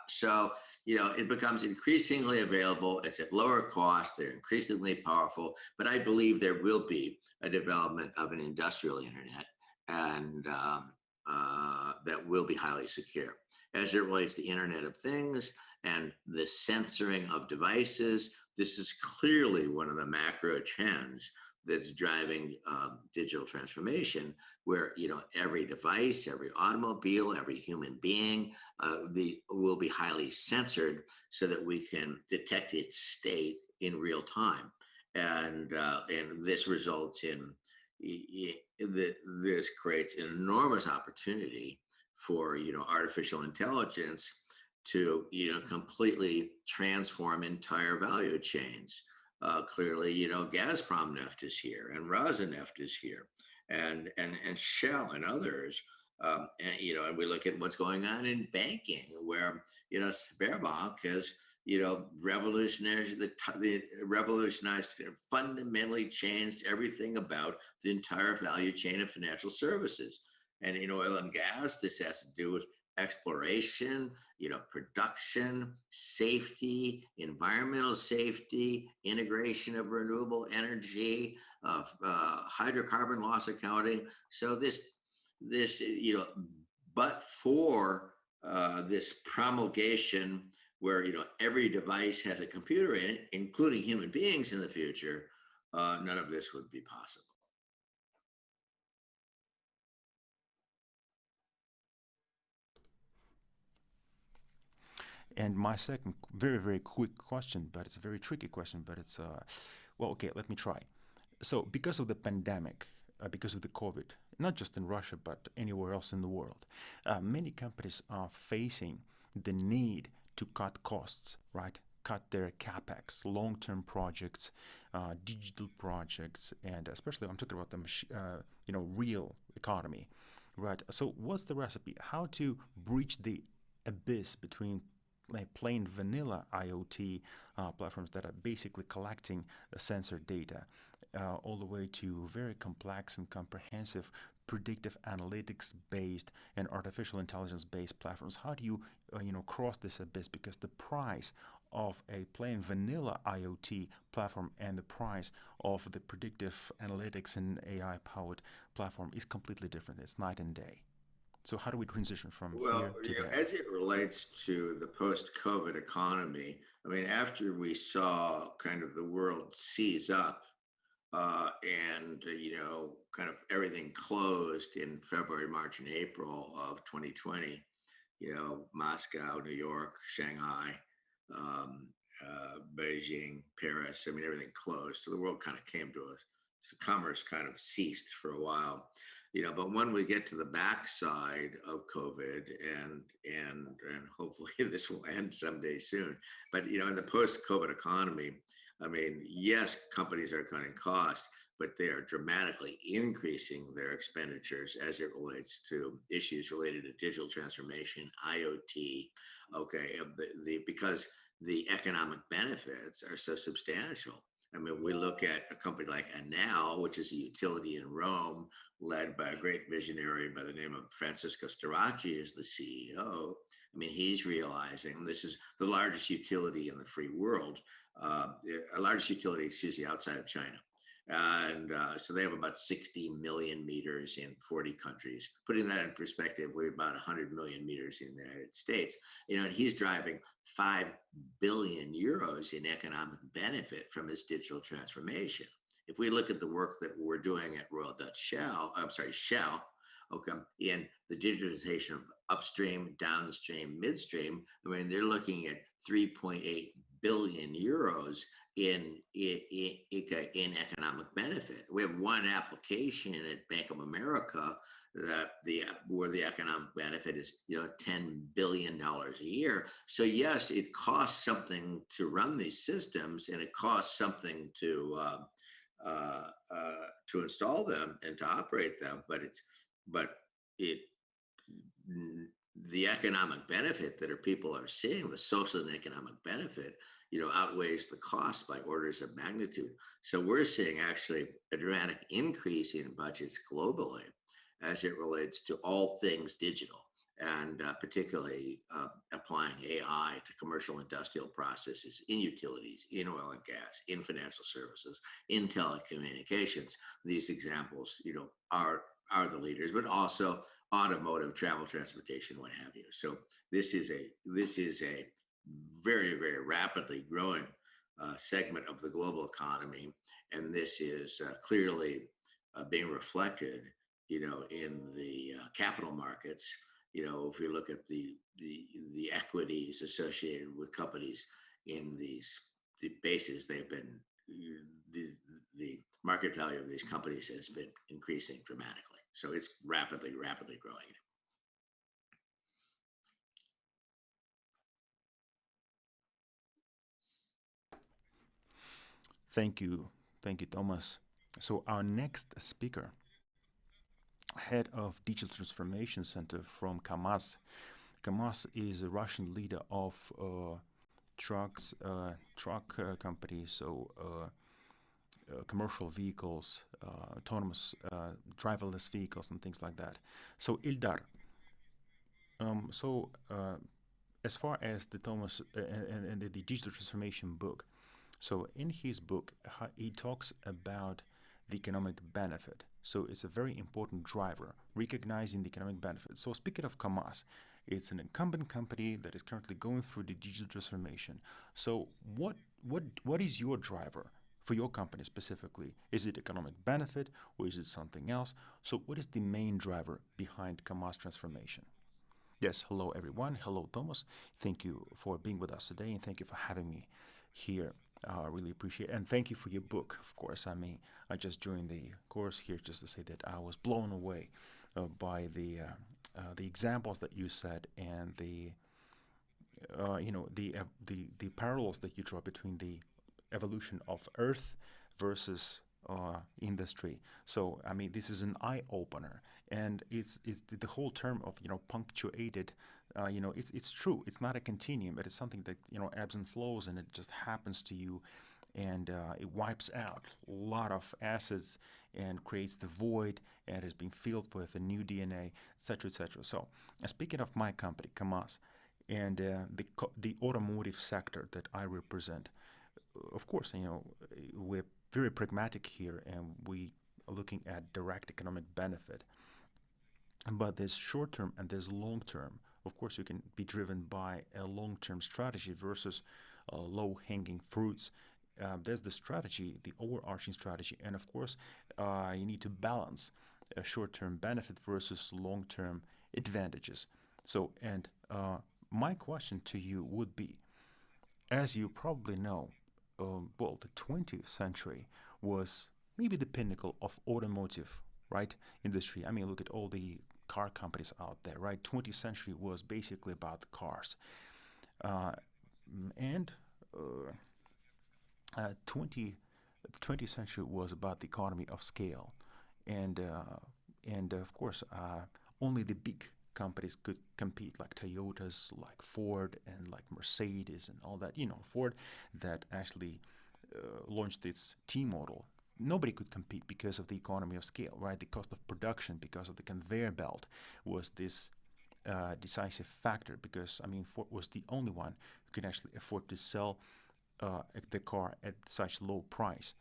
so it becomes increasingly available. It's at lower cost. They're increasingly powerful. But I believe there will be a development of an industrial internet, and that will be highly secure. As it relates to the Internet of Things and the censoring of devices, this is clearly one of the macro trends that's driving digital transformation, where every device, every automobile, every human being will be highly censored so that we can detect its state in real time, and this results in this creates an enormous opportunity for artificial intelligence to completely transform entire value chains. Clearly, Gazprom Neft is here, and Rostelecom is here, and Shell and others. And we look at what's going on in banking, where Sberbank has revolutionized, fundamentally changed everything about the entire value chain of financial services. And in oil and gas, this has to do with exploration, production, safety, environmental safety, integration of renewable energy, hydrocarbon loss accounting. So this, but for this promulgation where every device has a computer in it, including human beings in the future, none of this would be possible. And my second very, very quick question, but it's a very tricky question, but it's, well, okay, let me try. So because of the pandemic, because of the COVID, not just in Russia, but anywhere else in the world, many companies are facing the need to cut costs, right? Cut their capex, long-term projects, digital projects, and especially I'm talking about the real economy, right? So what's the recipe? How to breach the abyss between like plain vanilla IoT platforms that are basically collecting sensor data, all the way to very complex and comprehensive predictive analytics based and artificial intelligence based platforms? How do you cross this abyss? Because the price of a plain vanilla IoT platform and the price of the predictive analytics and AI powered platform is completely different. It's night and day. So how do we transition from here to there? As it relates to the post-COVID economy, after we saw kind of the world seize up and, kind of everything closed in February, March, and April of 2020, Moscow, New York, Shanghai, Beijing, Paris, everything closed. So the world kind of came to us. So commerce kind of ceased for a while. But when we get to the backside of COVID, and hopefully this will end someday soon, but in the post-COVID economy, yes, companies are cutting costs, but they are dramatically increasing their expenditures as it relates to issues related to digital transformation, IoT. Okay, because the economic benefits are so substantial. I mean, we look at a company like Enel, which is a utility in Rome, led by a great visionary by the name of Francisco Starace as the CEO. I mean, he's realizing this is the largest utility in the free world, largest utility, excuse me, outside of China. And so they have about 60 million meters in 40 countries. Putting that in perspective, we have about 100 million meters in the United States. And he's driving 5 billion euros in economic benefit from his digital transformation. If we look at the work that we're doing at Royal Dutch Shell, okay, in the digitization of upstream, downstream, midstream, I mean, they're looking at 3.8 billion euros in economic benefit. We have one application at Bank of America where the economic benefit is $10 billion a year. So yes, it costs something to run these systems, and it costs something to install them and to operate them. But the economic benefit that people are seeing, the social and economic benefit, outweighs the cost by orders of magnitude. So we're seeing actually a dramatic increase in budgets globally as it relates to all things digital, and particularly applying AI to commercial industrial processes in utilities, in oil and gas, in financial services, in telecommunications. These examples, are the leaders, but also automotive, travel, transportation, what have you. So this is a very, very rapidly growing segment of the global economy, and this is clearly being reflected, in the capital markets. If we look at the equities associated with companies in the bases, they've been the market value of these companies has been increasing dramatically. So it's rapidly growing. Thank you, Thomas. So our next speaker, head of Digital Transformation Center from KAMAZ. KAMAZ is a Russian leader of truck companies, so commercial vehicles, autonomous driverless vehicles, and things like that. So Eldar, as far as the Thomas and the digital transformation book, so in his book, he talks about the economic benefit. So it's a very important driver, recognizing the economic benefit. So speaking of KAMAZ, it's an incumbent company that is currently going through the digital transformation. So what is your driver for your company specifically? Is it economic benefit, or is it something else? So what is the main driver behind KAMAZ transformation? Yes, hello everyone. Hello Thomas. Thank you for being with us today, and thank you for having me here. I really appreciate it. And thank you for your book, of course. I mean, I just joined the course here just to say that I was blown away by the examples that you said, and the parallels that you draw between the evolution of Earth versus industry. So I mean, this is an eye opener, and it's the whole term of punctuated. It's true. It's not a continuum, but it's something that ebbs and flows, and it just happens to you, and it wipes out a lot of assets and creates the void, and is being filled with a new DNA, etc., etc. So, speaking of my company, KAMAZ, and the automotive sector that I represent, of course, we're very pragmatic here, and we are looking at direct economic benefit. But there's short term and there's long term. Of course, you can be driven by a long-term strategy versus low-hanging fruits. There's the strategy, the overarching strategy, and of course, you need to balance a short-term benefit versus long-term advantages. So, and my question to you would be, as you probably know, the 20th century was maybe the pinnacle of automotive, right, industry. I mean, look at all the car companies out there, right? 20th century was basically about the cars. And 20 the 20th century was about the economy of scale, and of course, only the big companies could compete, like Toyotas, like Ford, and like Mercedes, and all that. Ford that actually launched its T model. Nobody could compete because of the economy of scale, right? The cost of production, because of the conveyor belt, was this decisive factor. Because Ford was the only one who could actually afford to sell the car at such low price.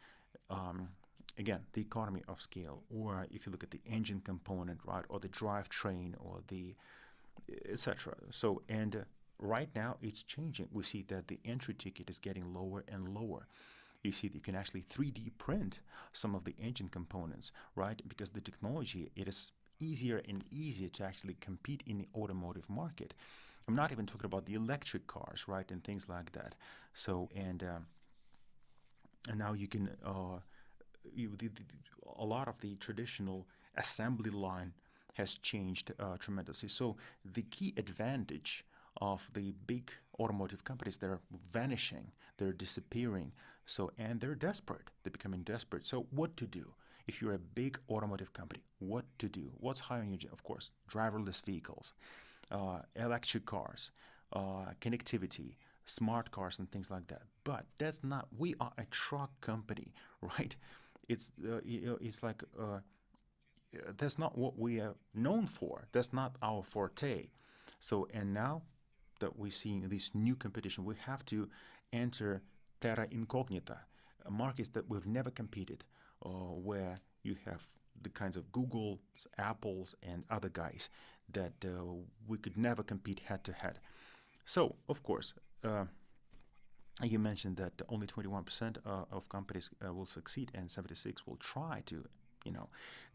Um, Again, the economy of scale, or if you look at the engine component, right, or the drivetrain, or the etc. So, and right now it's changing. We see that the entry ticket is getting lower and lower. You see that you can actually 3D print some of the engine components, right? Because the technology, it is easier and easier to actually compete in the automotive market. I'm not even talking about the electric cars, right, and things like that. So, and now you can a lot of the traditional assembly line has changed tremendously. So the key advantage of the big automotive companies, they're vanishing, they're disappearing. So, and they're desperate. They're becoming desperate. So what to do? If you're a big automotive company, what to do? What's high on your agenda? Of course, driverless vehicles, electric cars, connectivity, smart cars, and things like that. But that's not. We are a truck company, right? It's like that's not what we are known for. That's not our forte. So, and now that we see this new competition, we have to enter terra incognita, markets that we've never competed, where you have the kinds of Googles, Apples, and other guys that we could never compete head to head. So, of course, you mentioned that only 21% of companies will succeed, and 76 will try to,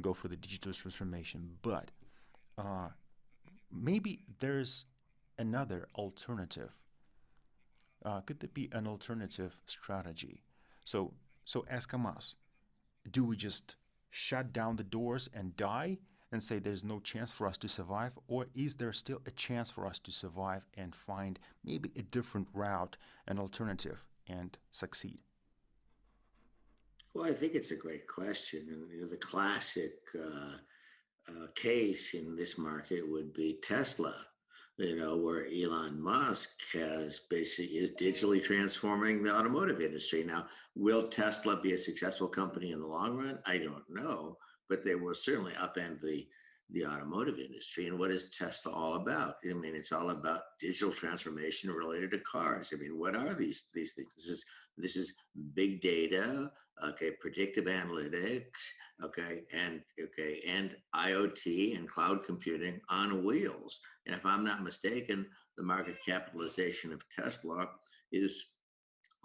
go for the digital transformation. But uh, maybe there's another alternative. Could there be an alternative strategy? So, so as KAMAZ, do we just shut down the doors and die and say there's no chance for us to survive? Or is there still a chance for us to survive and find maybe a different route, an alternative, and succeed? Well, I think it's a great question. And the classic case in this market would be Tesla, where Elon Musk has basically is digitally transforming the automotive industry. Now, will Tesla be a successful company in the long run? I don't know, but they will certainly upend the automotive industry. And what is Tesla all about? I mean, it's all about digital transformation related to cars. I mean, what are these things? This is big data, okay, predictive analytics, and IoT and cloud computing on wheels. And if I'm not mistaken, the market capitalization of Tesla is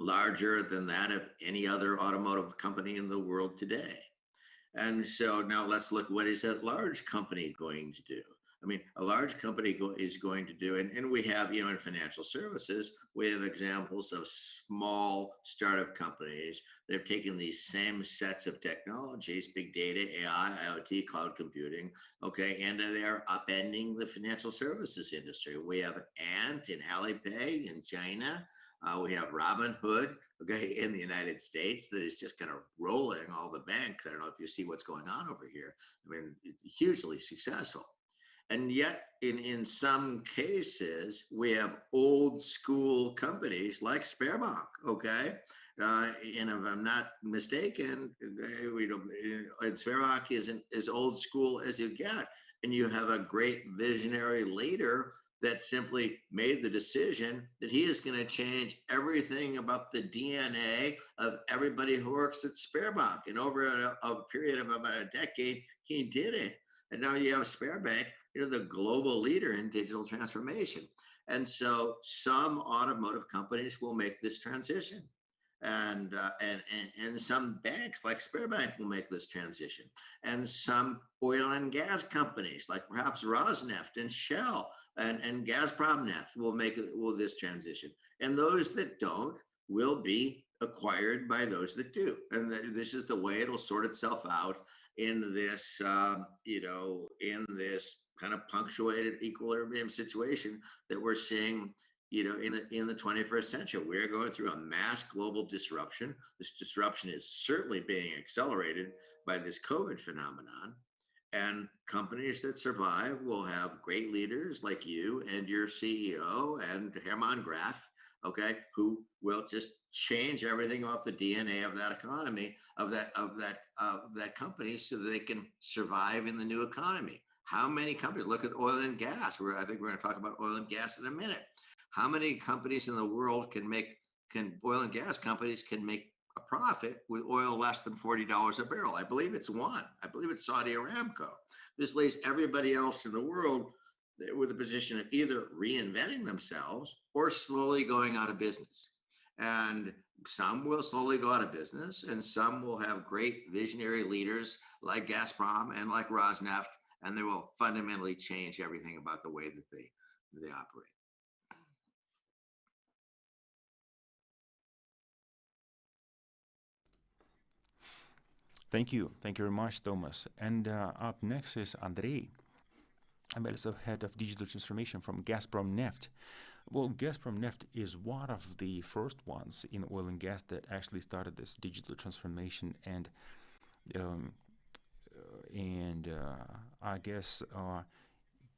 larger than that of any other automotive company in the world today. And so now let's look, what is a large company going to do? I mean, a large company is going to do, and we have, in financial services, we have examples of small startup companies that have taken these same sets of technologies, big data, AI, IoT, cloud computing, okay, and they're upending the financial services industry. We have Ant and Alipay in China. We have Robinhood, okay, in the United States that is just kind of rolling all the banks. I don't know if you see what's going on over here. I mean, hugely successful. And yet, in some cases, we have old school companies like Sberbank, okay? And if I'm not mistaken, Sberbank isn't as old school as you get. And you have a great visionary leader that simply made the decision that he is going to change everything about the DNA of everybody who works at Sberbank. And over a period of about a decade, he did it. And now you have Sberbank, the global leader in digital transformation. And so some automotive companies will make this transition. And some banks like Sberbank will make this transition. And some oil and gas companies like perhaps Rosneft and Shell and Gazprom Neft will this transition. And those that don't will be acquired by those that do. And this is the way it'll sort itself out in this, in this kind of punctuated equilibrium situation that we're seeing in the 21st century. We're going through a mass global disruption. This disruption is certainly being accelerated by this COVID phenomenon. And companies that survive will have great leaders like you and your CEO and Hermann Graf, okay, who will just change everything off the DNA of that economy, of that company, so that they can survive in the new economy. How many companies? Look at oil and gas. I think we're going to talk about oil and gas in a minute. How many companies in the world can oil and gas companies can make a profit with oil less than $40 a barrel? I believe it's one. I believe it's Saudi Aramco. This leaves everybody else in the world with a position of either reinventing themselves or slowly going out of business. And some will slowly go out of business, and some will have great visionary leaders like Gazprom and like Rosneft, and they will fundamentally change everything about the way that they operate. Thank you. Thank you very much, Thomas. And up next is Andrey Belevtsev, head of digital transformation from Gazprom Neft. Well, Gazprom Neft is one of the first ones in oil and gas that actually started this digital transformation, and I guess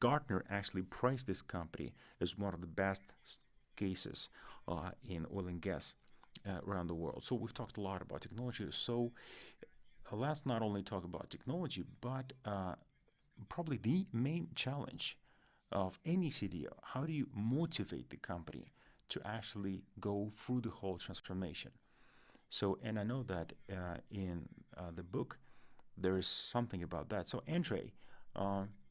Gartner actually priced this company as one of the best cases in oil and gas around the world. So we've talked a lot about technology. So let's not only talk about technology, but probably the main challenge of any CDO. How do you motivate the company to actually go through the whole transformation? So, and I know that in the book, there is something about that. So, Andrey,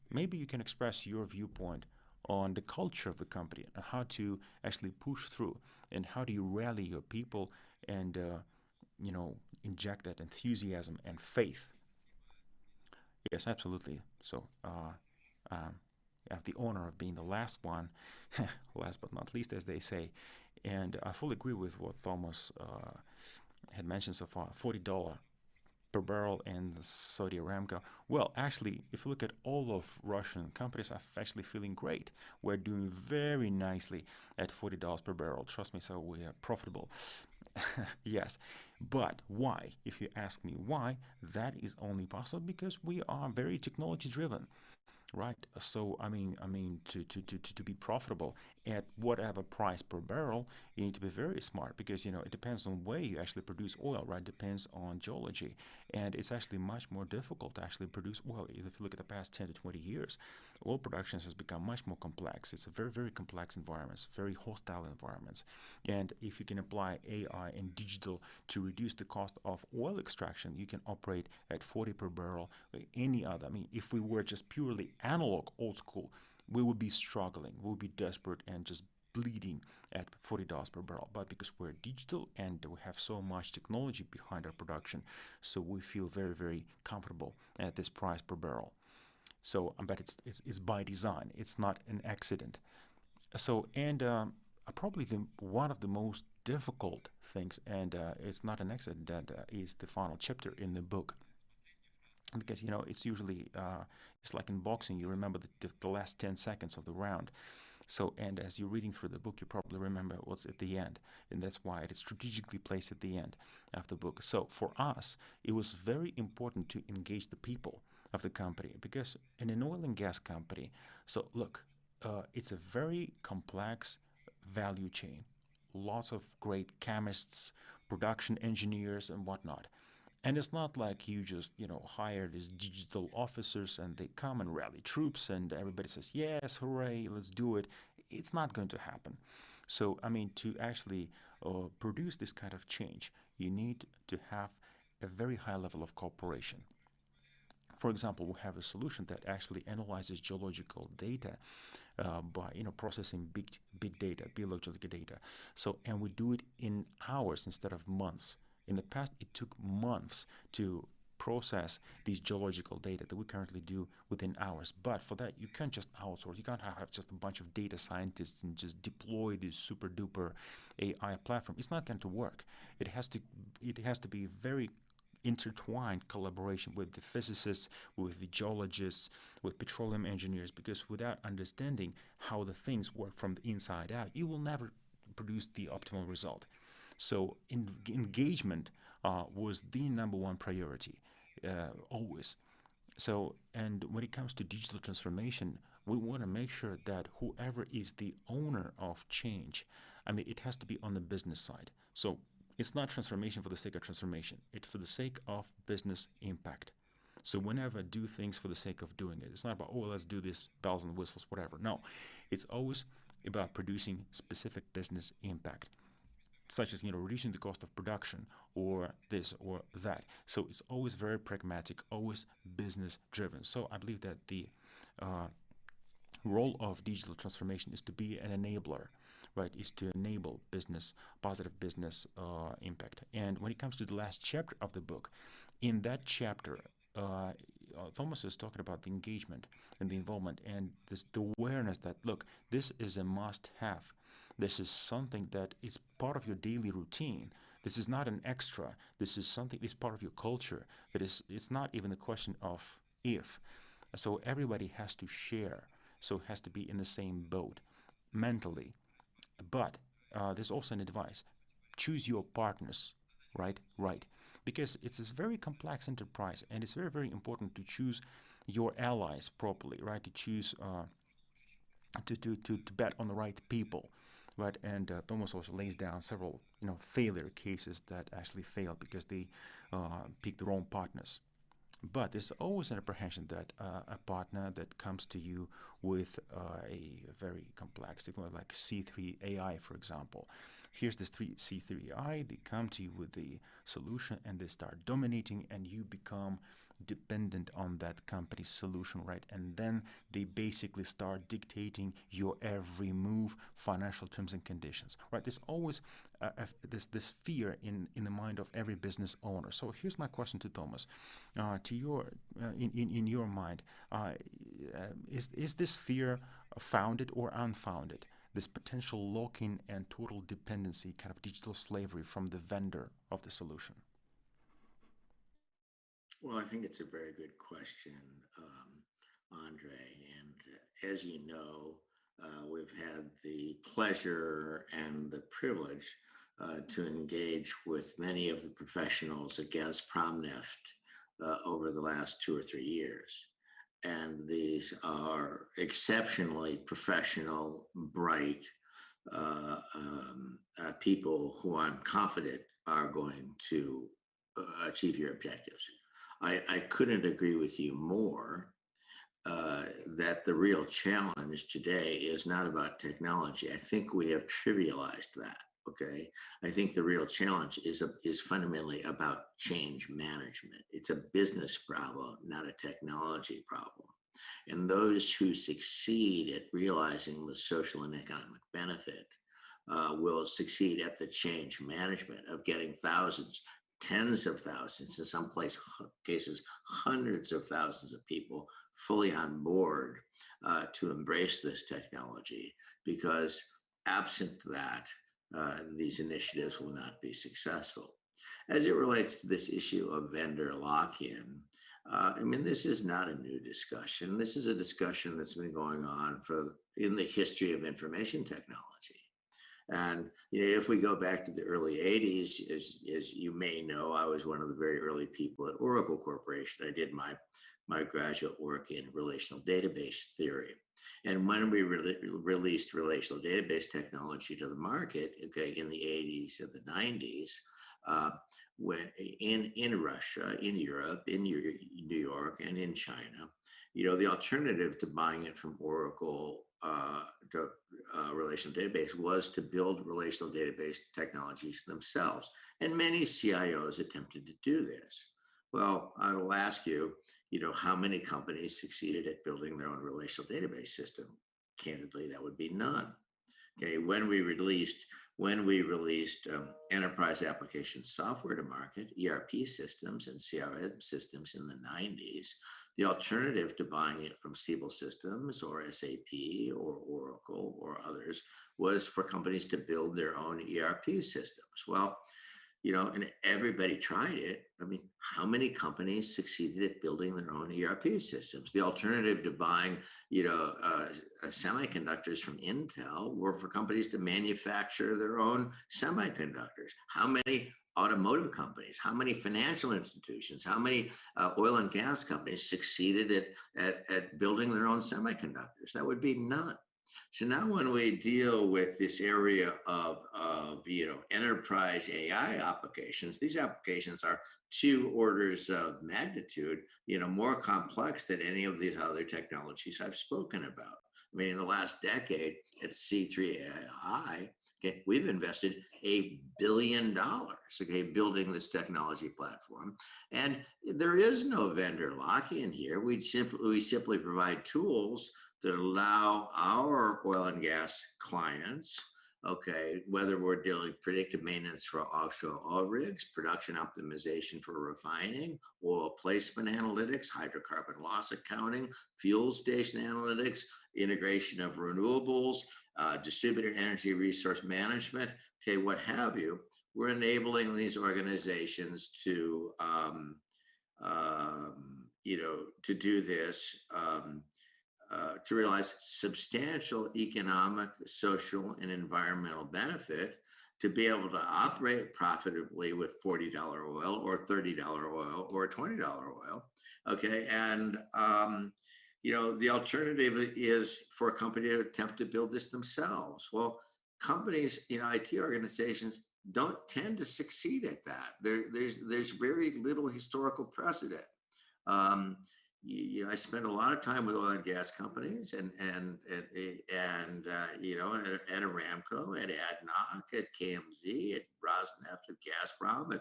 maybe you can express your viewpoint on the culture of the company and how to actually push through, and how do you rally your people and inject that enthusiasm and faith. Yes, absolutely. So I have the honor of being the last one, last but not least, as they say. And I fully agree with what Thomas had mentioned so far, $40 per barrel in Saudi Aramco. Well, actually, if you look at all of Russian companies, I'm actually feeling great. We're doing very nicely at $40 per barrel. Trust me, so we are profitable. Yes, but why? If you ask me why, that is only possible because we are very technology driven, right? So to be profitable at whatever price per barrel, you need to be very smart, because it depends on where you actually produce oil, right? Depends on geology, and it's actually much more difficult to actually produce oil. If you look at the past 10 to 20 years, oil production has become much more complex. It's a very, very complex environments, very hostile environments, and if you can apply AI and digital to reduce the cost of oil extraction, you can operate at 40 per barrel. Any other, if we were just purely analog, old school, we would be struggling, we would be desperate and just bleeding at $40 per barrel. But because we're digital and we have so much technology behind our production, so we feel very, very comfortable at this price per barrel. So, but it's by design. It's not an accident. So, and probably one of the most difficult things, and it's not an accident, that is the final chapter in the book, because it's usually it's like in boxing, you remember the last 10 seconds of the round. So, and as you're reading through the book, you probably remember what's at the end, and that's why it is strategically placed at the end of the book. So for us, it was very important to engage the people of the company, because in an oil and gas company, so look, it's a very complex value chain, lots of great chemists, production engineers, and whatnot. And it's not like you just, hire these digital officers and they come and rally troops and everybody says, yes, hooray, let's do it. It's not going to happen. So, to actually produce this kind of change, you need to have a very high level of cooperation. For example, we have a solution that actually analyzes geological data by processing big data, biological data. So, and we do it in hours instead of months. In the past, it took months to process these geological data that we currently do within hours. But for that, you can't just outsource. You can't have just a bunch of data scientists and just deploy this super duper AI platform. It's not going to work. It has to be very intertwined collaboration with the physicists, with the geologists, with petroleum engineers, because without understanding how the things work from the inside out, you will never produce the optimal result. So engagement was the number one priority, always. So, and when it comes to digital transformation, we want to make sure that whoever is the owner of change, I mean, it has to be on the business side. So it's not transformation for the sake of transformation. It's for the sake of business impact. So whenever I do things for the sake of doing it, it's not about, oh, let's do this, bells and whistles, whatever. No, it's always about producing specific business impact, such as, reducing the cost of production or this or that. So it's always very pragmatic, always business driven. So I believe that the role of digital transformation is to be an enabler, right? Is to enable business, positive business impact. And when it comes to the last chapter of the book, in that chapter, Thomas is talking about the engagement and the involvement and the awareness that, look, this is a must-have. This is something that is part of your daily routine. This is not an extra. This is something, it's part of your culture. It's not even a question of if. So everybody has to share. So it has to be in the same boat mentally. But there's also an advice. Choose your partners, right? Right. Because it's a very complex enterprise, and it's very, very important to choose your allies properly, right? To choose, to bet on the right people, right? And Thomas also lays down several, failure cases that actually failed because they picked the wrong partners. But there's always an apprehension that a partner that comes to you with a very complex technology like C3 AI, for example. Here's this C3 AI, they come to you with the solution and they start dominating, and you become dependent on that company's solution, right? And then they basically start dictating your every move, financial terms and conditions, right? There's always this fear in the mind of every business owner. So here's my question to Thomas: to your in your mind, is this fear founded or unfounded? This potential lock-in and total dependency, kind of digital slavery from the vendor of the solution. Well, I think it's a very good question, Andrey. And as you know, we've had the pleasure and the privilege to engage with many of the professionals at Gazprom Neft over the last 2 or 3 years. And these are exceptionally professional, bright people who I'm confident are going to achieve your objectives. I couldn't agree with you more that the real challenge today is not about technology. I think we have trivialized that. Okay, I think the real challenge is fundamentally about change management. It's a business problem, not a technology problem. And those who succeed at realizing the social and economic benefit will succeed at the change management of getting thousands, tens of thousands, in some cases, hundreds of thousands of people fully on board to embrace this technology, because absent that, these initiatives will not be successful. As it relates to this issue of vendor lock-in, I mean, this is not a new discussion. This is a discussion that's been going on in the history of information technology. And if we go back to the early 80s, as you may know, I was one of the very early people at Oracle Corporation. I did my graduate work in relational database theory. And when we released relational database technology to the market, okay, in the 80s and the 90s, when in Russia, in Europe, in New York, and in China, the alternative to buying it from Oracle to relational database was to build relational database technologies themselves. And many CIOs attempted to do this. Well, I will ask you, how many companies succeeded at building their own relational database system? Candidly, that would be none. Okay, when we released enterprise application software to market, ERP systems and CRM systems in the 90s, the alternative to buying it from Siebel Systems or SAP or Oracle or others was for companies to build their own ERP systems. Well, and everybody tried it. I mean, how many companies succeeded at building their own ERP systems? The alternative to buying, semiconductors from Intel were for companies to manufacture their own semiconductors. How many automotive companies, how many financial institutions, how many oil and gas companies succeeded at building their own semiconductors? That would be none. So now when we deal with this area of enterprise AI applications, these applications are 2 orders of magnitude, more complex than any of these other technologies I've spoken about. I mean, in the last decade at C3 AI, okay, we've invested $1 billion, okay, building this technology platform. And there is no vendor lock-in here. We simply provide tools that allow our oil and gas clients, okay, whether we're doing predictive maintenance for offshore oil rigs, production optimization for refining, oil placement analytics, hydrocarbon loss accounting, fuel station analytics, integration of renewables, distributed energy resource management, okay, what have you. We're enabling these organizations to, to do this. To realize substantial economic, social, and environmental benefit, to be able to operate profitably with $40 oil or $30 oil or $20 oil, okay? And, the alternative is for a company to attempt to build this themselves. Well, companies, IT organizations don't tend to succeed at that. There's very little historical precedent. I spend a lot of time with oil and gas companies and at Aramco, at ADNOC, at KMZ, at Rosneft, at Gazprom,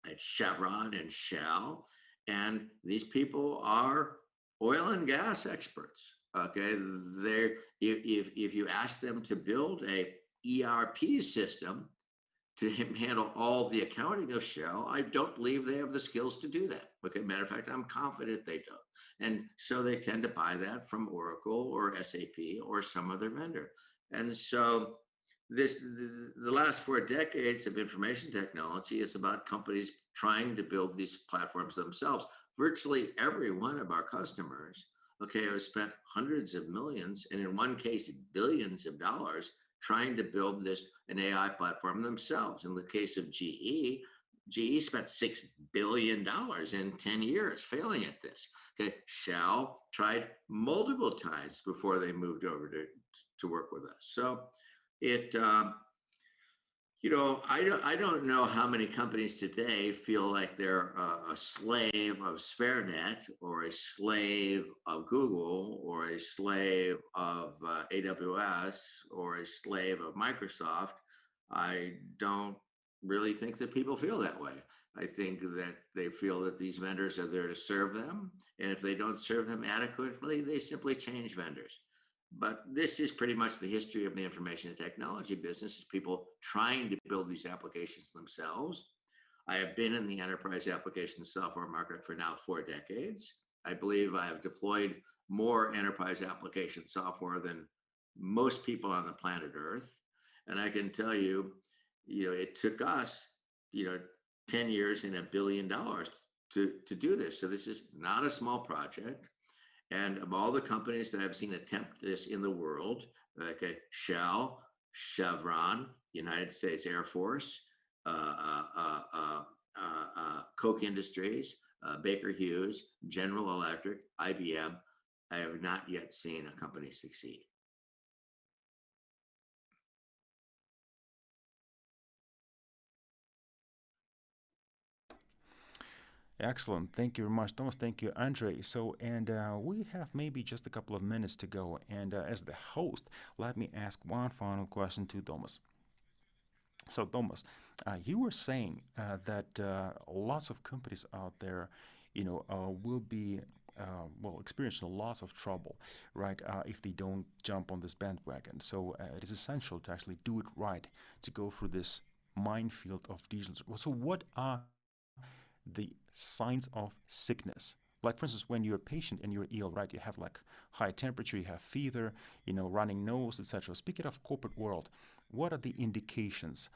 at Chevron and Shell. And these people are oil and gas experts. Okay, if you ask them to build a ERP system to handle all the accounting of Shell, I don't believe they have the skills to do that. Okay, matter of fact, I'm confident they don't. And so they tend to buy that from Oracle or SAP or some other vendor. And so the last 4 decades of information technology is about companies trying to build these platforms themselves. Virtually every one of our customers, okay, has spent hundreds of millions, and in one case, billions of dollars trying to build an AI platform themselves. In the case of GE spent $6 billion in 10 years failing at this. Okay, Shell tried multiple times before they moved over to work with us. So I don't know how many companies today feel like they're a slave of SberData or a slave of Google or a slave of AWS or a slave of Microsoft. I don't really think that people feel that way. I think that they feel that these vendors are there to serve them. And if they don't serve them adequately, they simply change vendors. But this is pretty much the history of the information and technology business, is people trying to build these applications themselves. I have been in the enterprise application software market for now 4 decades. I believe I have deployed more enterprise application software than most people on the planet Earth. And I can tell you, it took us, 10 years and $1 billion to do this. So this is not a small project. And of all the companies that I've seen attempt this in the world, okay, Shell, Chevron, United States Air Force, Koch Industries, Baker Hughes, General Electric, IBM, I have not yet seen a company succeed. Excellent. Thank you very much, Thomas. Thank you, Andrey. So, and we have maybe just a couple of minutes to go. And as the host, let me ask one final question to Thomas. So, Thomas, you were saying that lots of companies out there, will be experiencing lots of trouble, right? If they don't jump on this bandwagon. So it is essential to actually do it right, to go through this minefield of digital. So, what are the signs of sickness? Like, for instance, when you're a patient and you're ill, right? You have like high temperature, you have fever, running nose, etc. Speaking of corporate world, what are the indications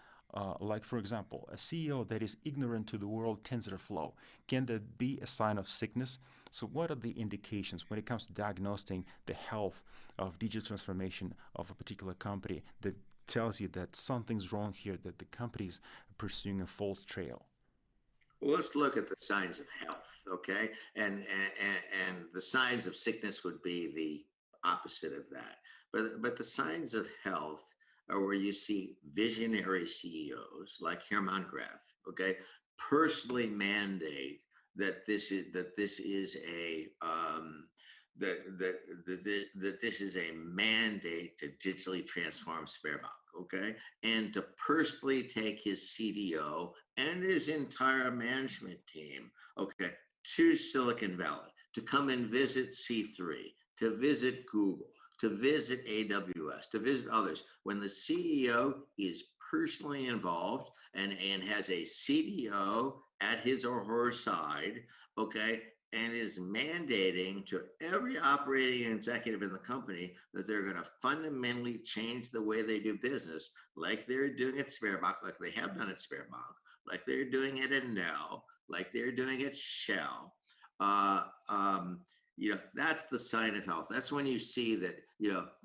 Like, for example, a CEO that is ignorant to the world TensorFlow, can that be a sign of sickness? So what are the indications when it comes to diagnosing the health of digital transformation of a particular company that tells you that something's wrong here, that the company is pursuing a false trail? Well, let's look at the signs of health, okay? And the signs of sickness would be the opposite of that. But the signs of health are where you see visionary CEOs like Hermann Gref, okay, personally mandate that this is a that this is a mandate to digitally transform Sberbank, okay, and to personally take his CDO and his entire management team, okay, to Silicon Valley to come and visit C3, to visit Google, to visit AWS, to visit others. When the CEO is personally involved and has a CDO at his or her side, okay, and is mandating to every operating executive in the company that they're going to fundamentally change the way they do business, like they're doing at Sberbank, like they have done at Sberbank, like they're doing it at Nell, like they're doing it Shell. Uh, um, that's the sign of health. That's when you see that,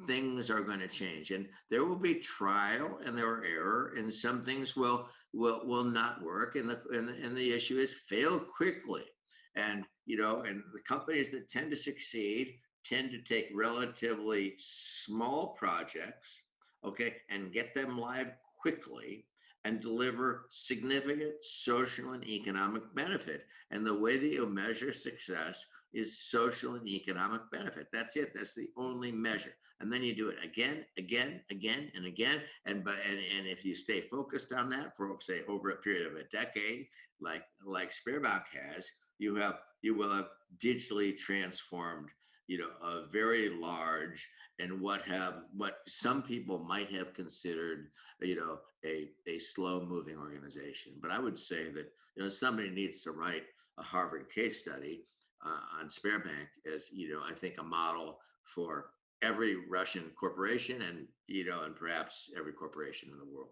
things are going to change, and there will be trial and there are error, and some things will not work. And the issue is fail quickly. And the companies that tend to succeed tend to take relatively small projects, okay, and get them live quickly and deliver significant social and economic benefit. And the way that you measure success is social and economic benefit. That's it. That's the only measure. And then you do it again, again, again, and again. And if you stay focused on that for, say, over a period of a decade, like Sberbank has, you will have digitally transformed, a very large and what some people might have considered, a slow moving organization. But I would say that, somebody needs to write a Harvard case study on Sberbank as, I think, a model for every Russian corporation and perhaps every corporation in the world.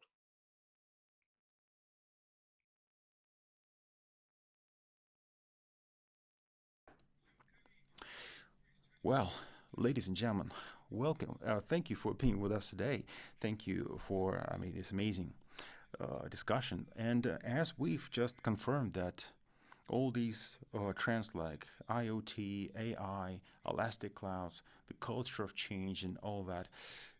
Well, ladies and gentlemen, welcome. Thank you for being with us today. Thank you for, this amazing discussion. And as we've just confirmed that all these trends like IoT, AI, elastic clouds, the culture of change, and all that.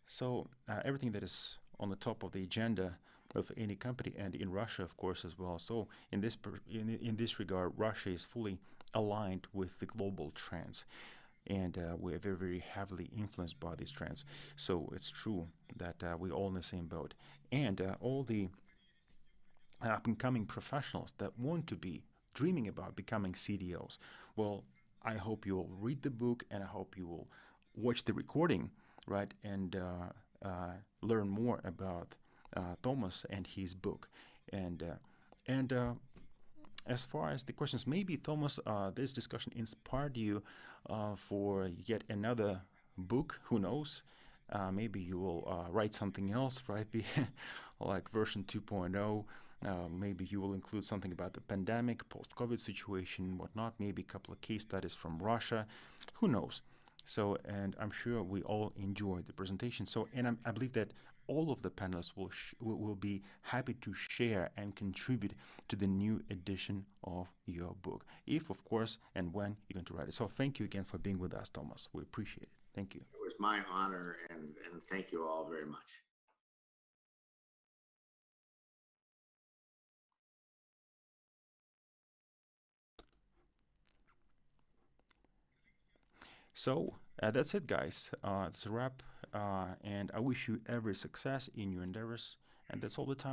So everything that is on the top of the agenda of any company, and in Russia, of course, as well. So in this regard, Russia is fully aligned with the global trends, and we're very, very heavily influenced by these trends. So it's true that we're all in the same boat, and all the up and coming professionals that want to be dreaming about becoming CDOs. Well, I hope you'll read the book, and I hope you will watch the recording, right, and learn more about Thomas and his book. And as far as the questions, maybe Thomas, this discussion inspired you for yet another book. Who knows? Maybe you will write something else, right? Like version 2.0. Maybe you will include something about the pandemic, post-COVID situation, whatnot. Maybe a couple of case studies from Russia. Who knows? So, and I'm sure we all enjoyed the presentation. So, and I believe that all of the panelists will be happy to share and contribute to the new edition of your book, if, of course, and when you're going to write it. So, thank you again for being with us, Thomas. We appreciate it. Thank you. It was my honor, and thank you all very much. So that's it, guys. It's a wrap, and I wish you every success in your endeavors. And that's all the time